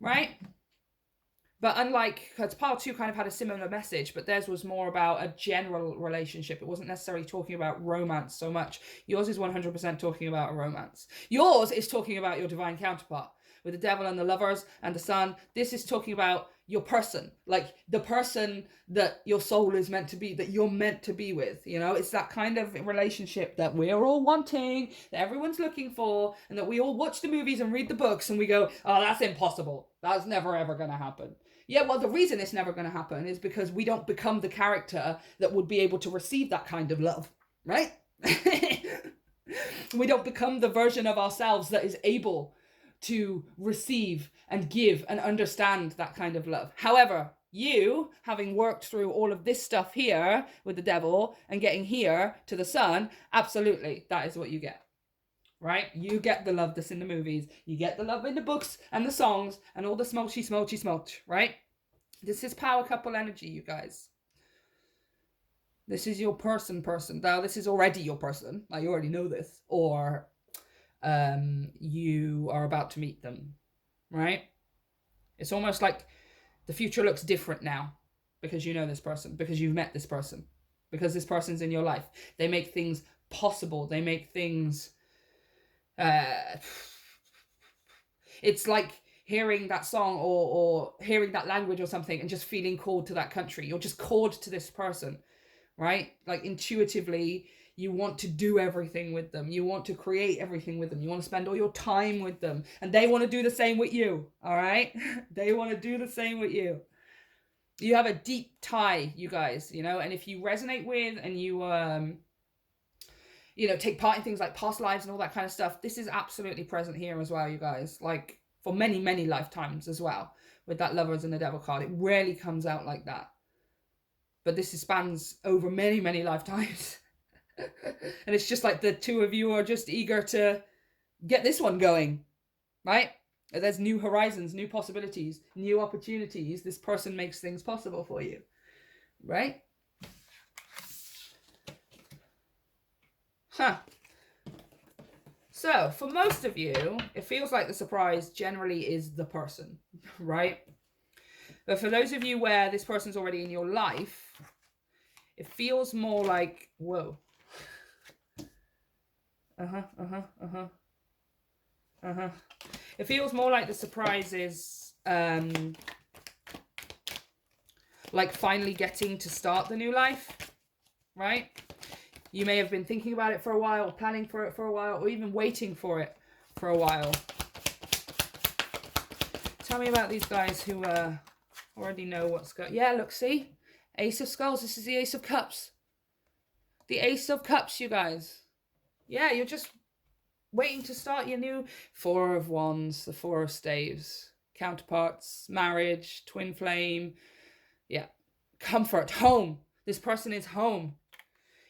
right? But unlike, because pile 2 kind of had a similar message, but theirs was more about a general relationship. It wasn't necessarily talking about romance so much. Yours is 100% talking about a romance. Yours is talking about your divine counterpart. With the devil and the lovers and the sun, this is talking about your person. Like the person that your soul is meant to be, that you're meant to be with. You know, it's that kind of relationship that we're all wanting, that everyone's looking for, and that we all watch the movies and read the books and we go, oh, that's impossible. That's never ever going to happen. Yeah, well, the reason it's never going to happen is because we don't become the character that would be able to receive that kind of love, right? We don't become the version of ourselves that is able to receive and give and understand that kind of love. However, you, having worked through all of this stuff here with the devil and getting here to the sun, absolutely, that is what you get. Right? You get the love that's in the movies. You get the love in the books and the songs and all the smolchy, right? This is power couple energy, you guys. This is your person. Now, this is already your person. Like, you already know this. Or you are about to meet them, right? It's almost like the future looks different now because you know this person, because you've met this person, because this person's in your life. They make things possible. They make things... it's like hearing that song or hearing that language or something and just feeling called to that country. You're just called to this person, right? Like intuitively, you want to do everything with them. You want to create everything with them. You want to spend all your time with them. And they want to do the same with you, all right? They want to do the same with you. You have a deep tie, you guys, you know? And if you resonate with and you... take part in things like past lives and all that kind of stuff. This is absolutely present here as well, you guys. Like, for many, many lifetimes as well. With that Lovers and the Devil card. It rarely comes out like that. But this spans over many, many lifetimes. And it's just like the two of you are just eager to get this one going. Right? There's new horizons, new possibilities, new opportunities. This person makes things possible for you. Right? Huh. So, for most of you, it feels like the surprise generally is the person, right? But for those of you where this person's already in your life, it feels more like, whoa. It feels more like the surprise is, like finally getting to start the new life, right? You may have been thinking about it for a while, or planning for it for a while, or even waiting for it for a while. Tell me about these guys who already know what's going on. Yeah, look, see? Ace of Skulls. This is the Ace of Cups. The Ace of Cups, you guys. Yeah, you're just waiting to start your new Four of Wands, the Four of Staves. Counterparts, marriage, twin flame. Yeah. Comfort, home. This person is home.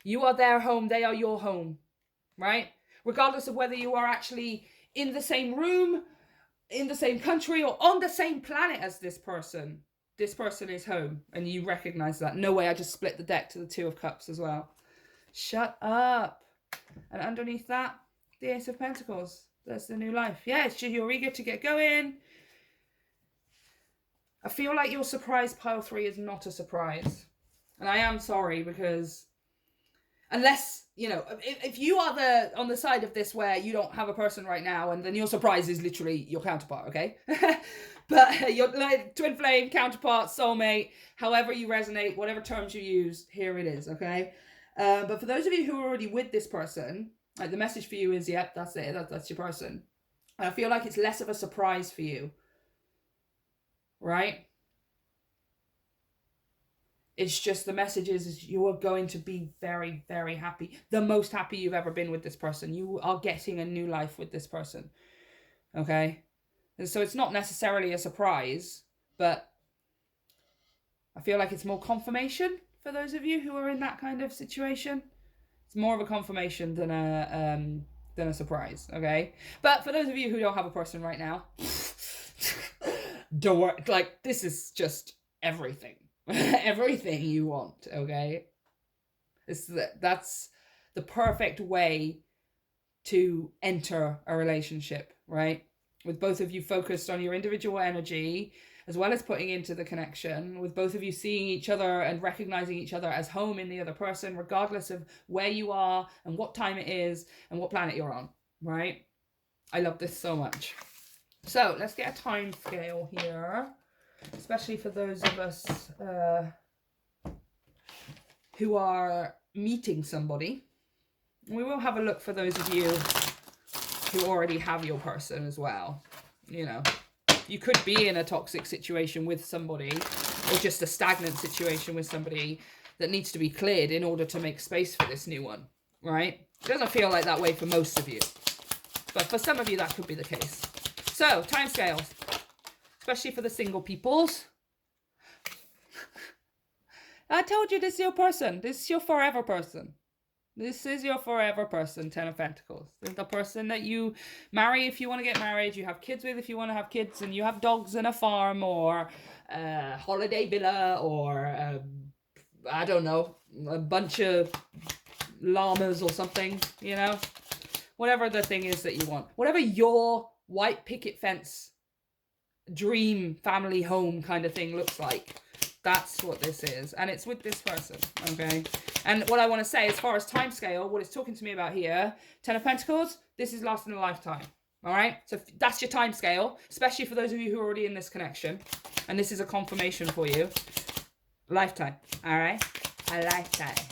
You are their home, they are your home, right? Regardless of whether you are actually in the same room, in the same country, or on the same planet as this person is home, and you recognize that. No way, I just split the deck to the Two of Cups as well. Shut up. And underneath that, the Ace of Pentacles. That's the new life. Yeah, it's just you're eager to get going. I feel like your surprise pile 3 is not a surprise. And I am sorry because... Unless, if you are on the side of this where you don't have a person right now, and then your surprise is literally your counterpart, okay? But your like, twin flame, counterpart, soulmate, however you resonate, whatever terms you use, here it is, okay? But for those of you who are already with this person, like the message for you is, yep, that's it, that's your person. And I feel like it's less of a surprise for you, right? It's just the message is you are going to be very, very happy. The most happy you've ever been with this person. You are getting a new life with this person. Okay? And so it's not necessarily a surprise, but I feel like it's more confirmation for those of you who are in that kind of situation. It's more of a confirmation than a surprise, okay? But for those of you who don't have a person right now, don't worry. Like, this is just everything. Everything you want, okay? That's the perfect way to enter a relationship, right? with both of you focused on your individual energy, as well as putting into the connection, with both of you seeing each other and recognizing each other as home in the other person, regardless of where you are and what time it is and what planet you're on, right? I love this so much. So let's get a time scale here, especially for those of us who are meeting somebody. We will have a look for those of you who already have your person as well. You know, you could be in a toxic situation with somebody, or just a stagnant situation with somebody that needs to be cleared in order to make space for this new one, right? It doesn't feel like that way for most of you, but for some of you that could be the case. So, timescales, especially for the single peoples. I told you this is your person. This is your forever person. This is your forever person, Ten of Pentacles. This is the person that you marry if you want to get married, you have kids with if you want to have kids, and you have dogs and a farm, or a holiday villa, or I don't know, a bunch of llamas or something, you know? Whatever the thing is that you want. Whatever your white picket fence dream family home kind of thing looks like. That's what this is. And it's with this person, okay? And what I want to say, as far as time scale, what it's talking to me about here, Ten of Pentacles, this is lasting a lifetime, all right? So that's your time scale, especially for those of you who are already in this connection. And this is a confirmation for you. Lifetime, all right? A lifetime.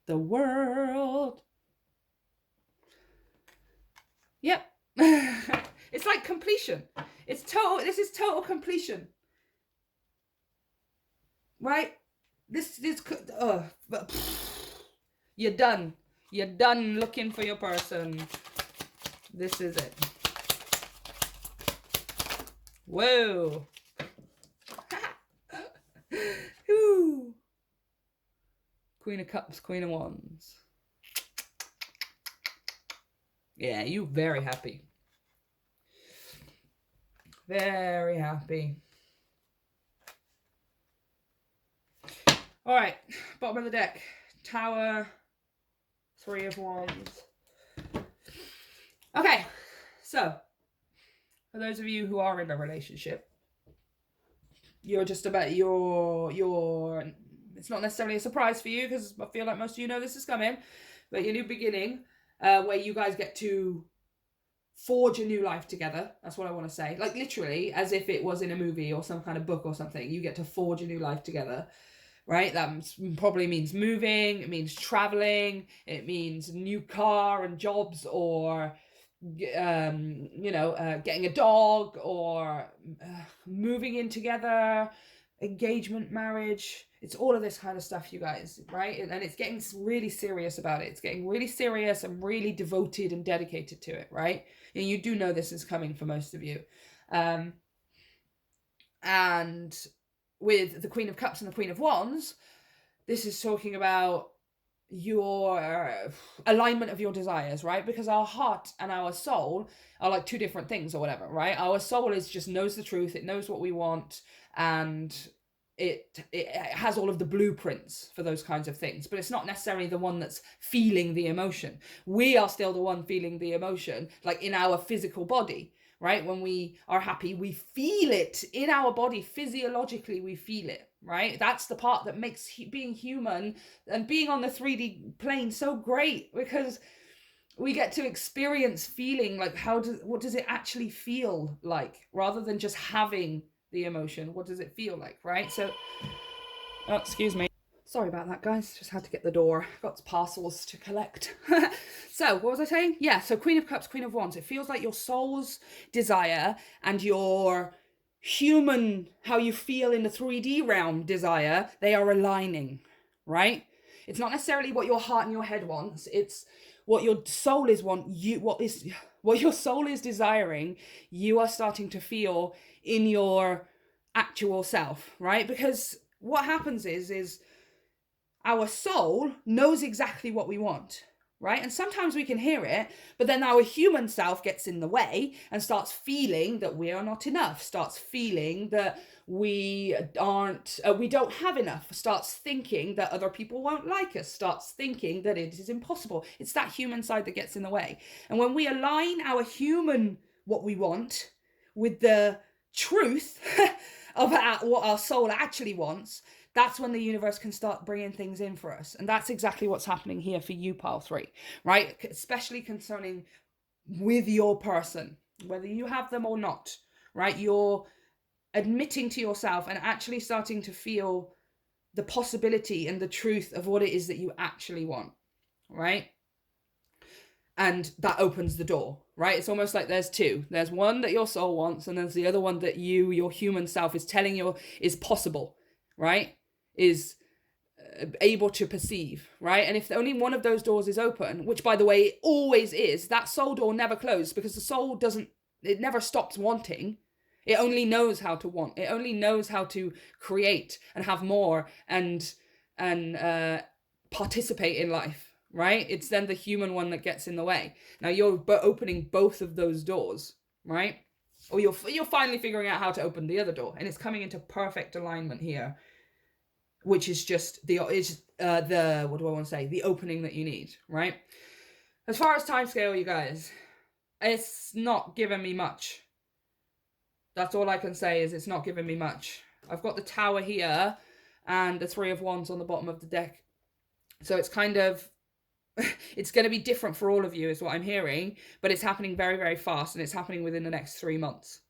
The world. Yep. It's like completion. It's total, this is total completion. Right? This is, you're done. You're done looking for your person. This is it. Whoa. Ooh. Queen of Cups, Queen of Wands. Yeah, you very happy. Very happy. All right, bottom of the deck. Tower, Three of Wands. Okay, so for those of you who are in a relationship, you're just about it's not necessarily a surprise for you because I feel like most of you know this is coming, but your new beginning, where you guys get to forge a new life together. That's what I want to say. Like literally, as if it was in a movie or some kind of book or something. You get to forge a new life together, right? That probably means moving. It means traveling. It means new car and jobs, or getting a dog, or moving in together, engagement, marriage. It's all of this kind of stuff, you guys, right? And it's getting really serious about it. It's getting really serious and really devoted and dedicated to it, right? And you do know this is coming for most of you. And with the Queen of Cups and the Queen of Wands, this is talking about your alignment of your desires, right? Because our heart and our soul are like two different things or whatever, right? Our soul just knows the truth. It knows what we want, and it has all of the blueprints for those kinds of things, but it's not necessarily the one that's feeling the emotion. We are still the one feeling the emotion, like in our physical body, right? When we are happy, we feel it in our body. Physiologically, we feel it, right? That's the part that makes being human and being on the 3D plane so great, because we get to experience feeling, like what does it actually feel like, rather than just having the emotion. What does it feel like, right? So, oh, excuse me. Sorry about that, guys. Just had to get the door. Got parcels to collect. So, what was I saying? Yeah, so Queen of Cups, Queen of Wands. It feels like your soul's desire and your human, how you feel in the 3D realm desire, they are aligning, right? It's not necessarily what your heart and your head wants. It's what your soul is what your soul is desiring, you are starting to feel in your actual self, right? Because what happens is our soul knows exactly what we want, right? And sometimes we can hear it, but then our human self gets in the way and starts feeling that we are not enough, starts feeling that we don't have enough, starts thinking that other people won't like us, starts thinking that it is impossible. It's that human side that gets in the way. And when we align our human, what we want, with the truth of what our soul actually wants, that's when the universe can start bringing things in for us. And that's exactly what's happening here for you, pile 3, right? Especially concerning with your person, whether you have them or not, right? You're admitting to yourself and actually starting to feel the possibility and the truth of what it is that you actually want, right? And that opens the door, right? It's almost like there's two. There's one that your soul wants, and there's the other one that your human self is telling you is possible, right? Is able to perceive, right? And if only one of those doors is open, which by the way it always is, that soul door never closes, because the soul it never stops wanting. It only knows how to want. It only knows how to create and have more and participate in life, right? It's then the human one that gets in the way. Now you're opening both of those doors, right? Or you're finally figuring out how to open the other door, and it's coming into perfect alignment here, which is just the what do I want to say? The opening that you need, right? As far as timescale, you guys, it's not giving me much. That's all I can say, is it's not giving me much. I've got the Tower here and the 3 of Wands on the bottom of the deck. So it's kind of, it's going to be different for all of you is what I'm hearing, but it's happening very, very fast, and it's happening within the next 3 months,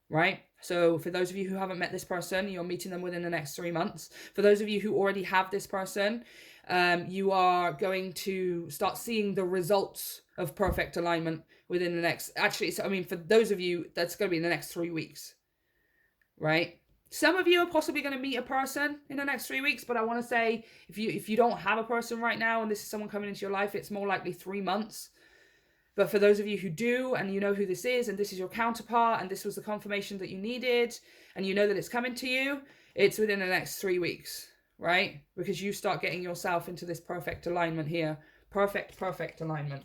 right? So for those of you who haven't met this person, you're meeting them within the next 3 months. For those of you who already have this person, you are going to start seeing the results of perfect alignment within the next, actually, so I mean, for those of you, that's going to be in the next 3 weeks, right? Some of you are possibly going to meet a person in the next 3 weeks, but I want to say, if you don't have a person right now and this is someone coming into your life, it's more likely 3 months. But for those of you who do, and you know who this is, and this is your counterpart, and this was the confirmation that you needed, and you know that it's coming to you, it's within the next 3 weeks, right? Because you start getting yourself into this perfect alignment here. Perfect alignment.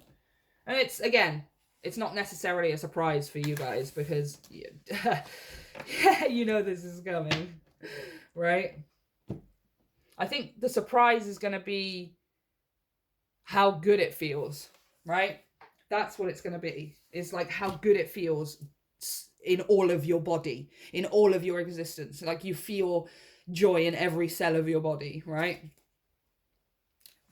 And it's, again, it's not necessarily a surprise for you guys, because you know this is coming, right? I think the surprise is going to be how good it feels, right? That's what it's going to be. It's like how good it feels in all of your body, in all of your existence. Like you feel joy in every cell of your body, right?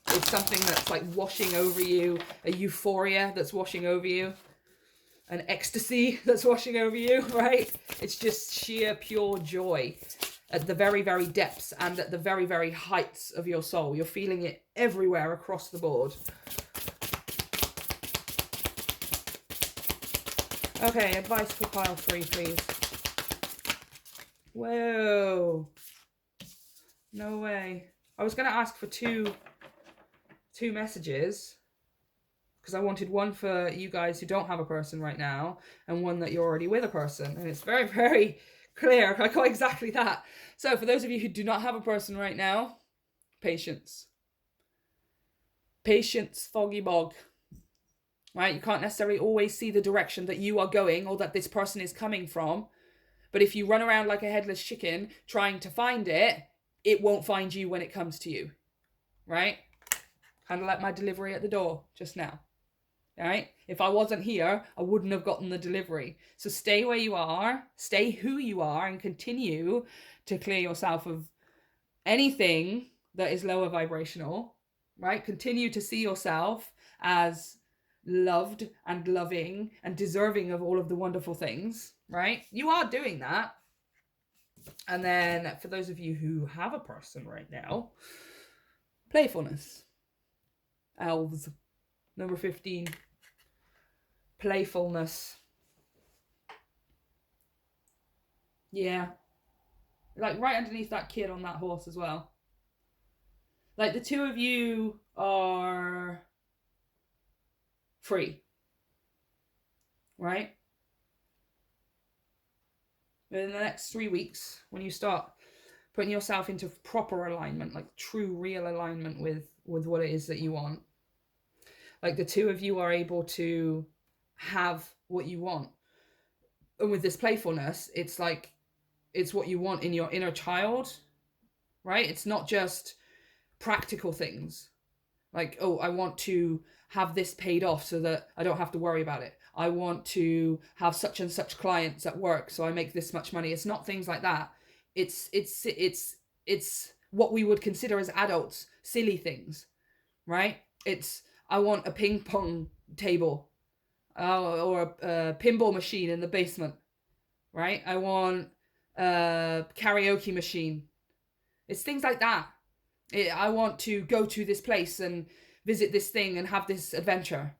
It's something that's like washing over you, a euphoria that's washing over you, an ecstasy that's washing over you, right? It's just sheer pure joy at the very, very depths and at the very, very heights of your soul. You're feeling it everywhere across the board. Okay, advice for pile 3, please. Whoa. No way. I was going to ask for two messages, because I wanted one for you guys who don't have a person right now, and one that you're already with a person. And it's very, very clear. I got exactly that. So for those of you who do not have a person right now, patience. Patience, foggy bog. Right? You can't necessarily always see the direction that you are going or that this person is coming from. But if you run around like a headless chicken trying to find it, it won't find you when it comes to you. Right? Kind of like my delivery at the door just now. All right? If I wasn't here, I wouldn't have gotten the delivery. So stay where you are, stay who you are, and continue to clear yourself of anything that is lower vibrational, right? Continue to see yourself as loved and loving and deserving of all of the wonderful things, right? You are doing that. And then for those of you who have a person right now, playfulness. Elves, number 15. Playfulness. Yeah. Like right underneath that kid on that horse as well. Like the two of you are free. Right? In the next 3 weeks, when you start putting yourself into proper alignment, like true, real alignment with what it is that you want, Like the two of you are able to have what you want. And with this playfulness, it's like, it's what you want in your inner child, right? It's not just practical things. Like, oh, I want to have this paid off so that I don't have to worry about it. I want to have such and such clients at work so I make this much money. It's not things like that. It's what we would consider as adults silly things, right? It's, I want a ping pong table, or a pinball machine in the basement, right? I want a karaoke machine. It's things like that. I want to go to this place and visit this thing and have this adventure.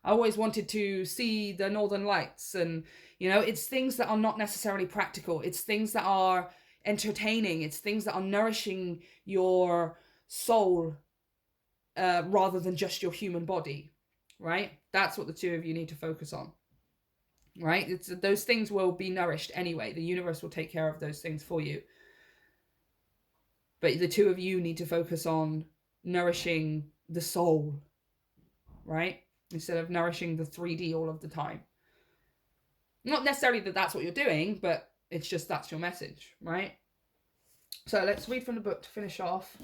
I always wanted to see the Northern Lights, and it's things that are not necessarily practical. It's things that are entertaining. It's things that are nourishing your soul, rather than just your human body, right? That's what the two of you need to focus on, right? Those things will be nourished anyway. The universe will take care of those things for you. But the two of you need to focus on nourishing the soul, right? Instead of nourishing the 3D all of the time. Not necessarily that that's what you're doing, but it's just that's your message, right? So let's read from the book to finish off.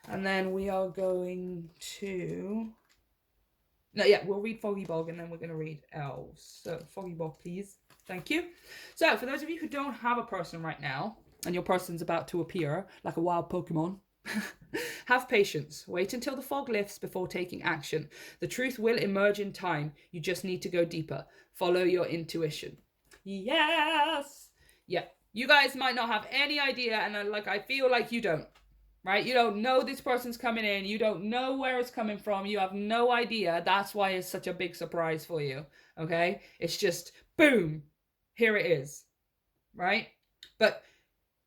And then we are going to... we'll read Foggy Bog and then we're going to read Elves. So Foggy Bog, please. Thank you. So for those of you who don't have a person right now, and your person's about to appear like a wild Pokemon, have patience. Wait until the fog lifts before taking action. The truth will emerge in time. You just need to go deeper. Follow your intuition. Yes! Yeah. You guys might not have any idea, and I feel like you don't. Right? You don't know this person's coming in. You don't know where it's coming from. You have no idea. That's why it's such a big surprise for you. Okay? It's just, boom, here it is. Right? But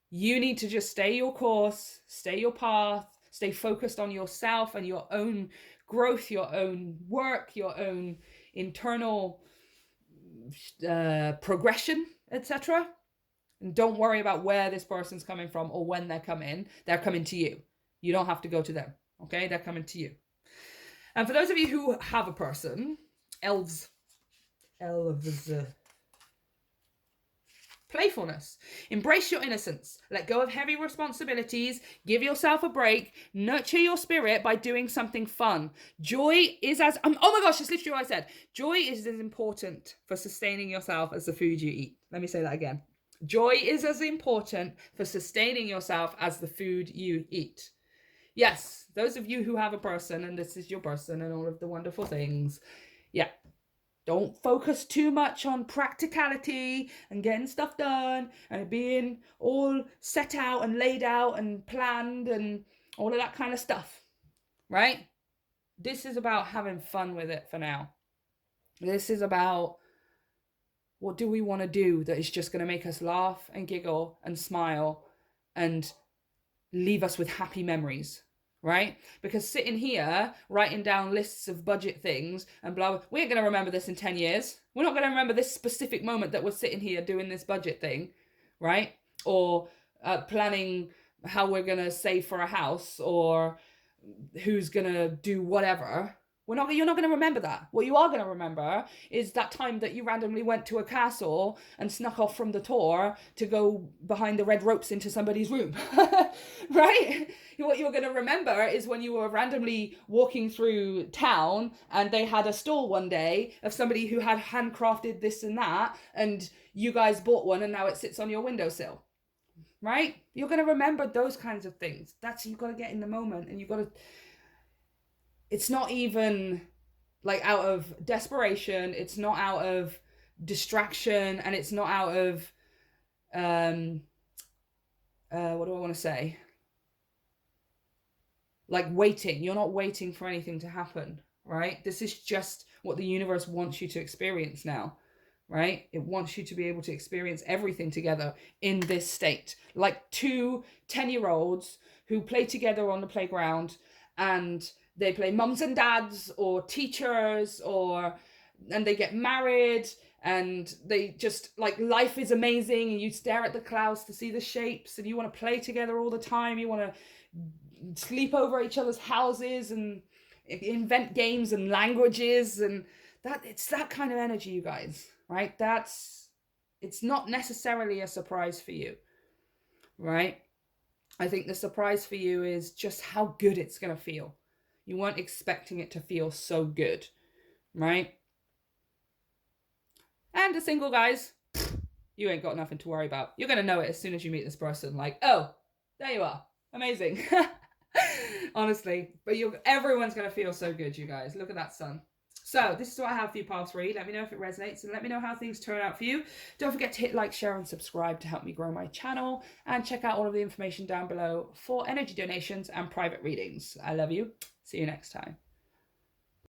you need to just stay your course, stay your path, stay focused on yourself and your own growth, your own work, your own internal progression, etc. And don't worry about where this person's coming from or when they're coming. They're coming to you. You don't have to go to them. Okay? They're coming to you. And for those of you who have a person, elves. Playfulness. Embrace your innocence. Let go of heavy responsibilities. Give yourself a break. Nurture your spirit by doing something fun. Joy is as... oh my gosh, that's literally what I said. Joy is as important for sustaining yourself as the food you eat. Let me say that again. Joy is as important for sustaining yourself as the food you eat. Yes, those of you who have a person, and this is your person and all of the wonderful things. Yeah. Don't focus too much on practicality and getting stuff done and being all set out and laid out and planned and all of that kind of stuff, right? This is about having fun with it for now. This is about, what do we want to do that is just going to make us laugh and giggle and smile and leave us with happy memories, right? Because sitting here, writing down lists of budget things and blah, blah, we ain't going to remember this in 10 years. We're not going to remember this specific moment that we're sitting here doing this budget thing, right? Or planning how we're going to save for a house or who's going to do whatever. You're not going to remember that. What you are going to remember is that time that you randomly went to a castle and snuck off from the tour to go behind the red ropes into somebody's room, right? What you're going to remember is when you were randomly walking through town and they had a stall one day of somebody who had handcrafted this and that, and you guys bought one and now it sits on your windowsill, right? You're going to remember those kinds of things. You've got to get in the moment, and you've got to... It's not even like out of desperation. It's not out of distraction, and it's not out of, what do I want to say? Like waiting. You're not waiting for anything to happen, right? This is just what the universe wants you to experience now, right? It wants you to be able to experience everything together in this state. Like 2 10-year-olds who play together on the playground, and they play mums and dads or teachers, and they get married, and they just, like, life is amazing, and you stare at the clouds to see the shapes, and you want to play together all the time. You want to sleep over each other's houses and invent games and languages, and it's that kind of energy, you guys, right? It's not necessarily a surprise for you, right? I think the surprise for you is just how good it's going to feel. You weren't expecting it to feel so good, right? And the single guys, you ain't got nothing to worry about. You're going to know it as soon as you meet this person. Like, oh, there you are. Amazing. Honestly. But everyone's going to feel so good, you guys. Look at that sun. So this is what I have for you, pile 3. Let me know if it resonates and let me know how things turn out for you. Don't forget to hit like, share and subscribe to help me grow my channel, and check out all of the information down below for energy donations and private readings. I love you. See you next time.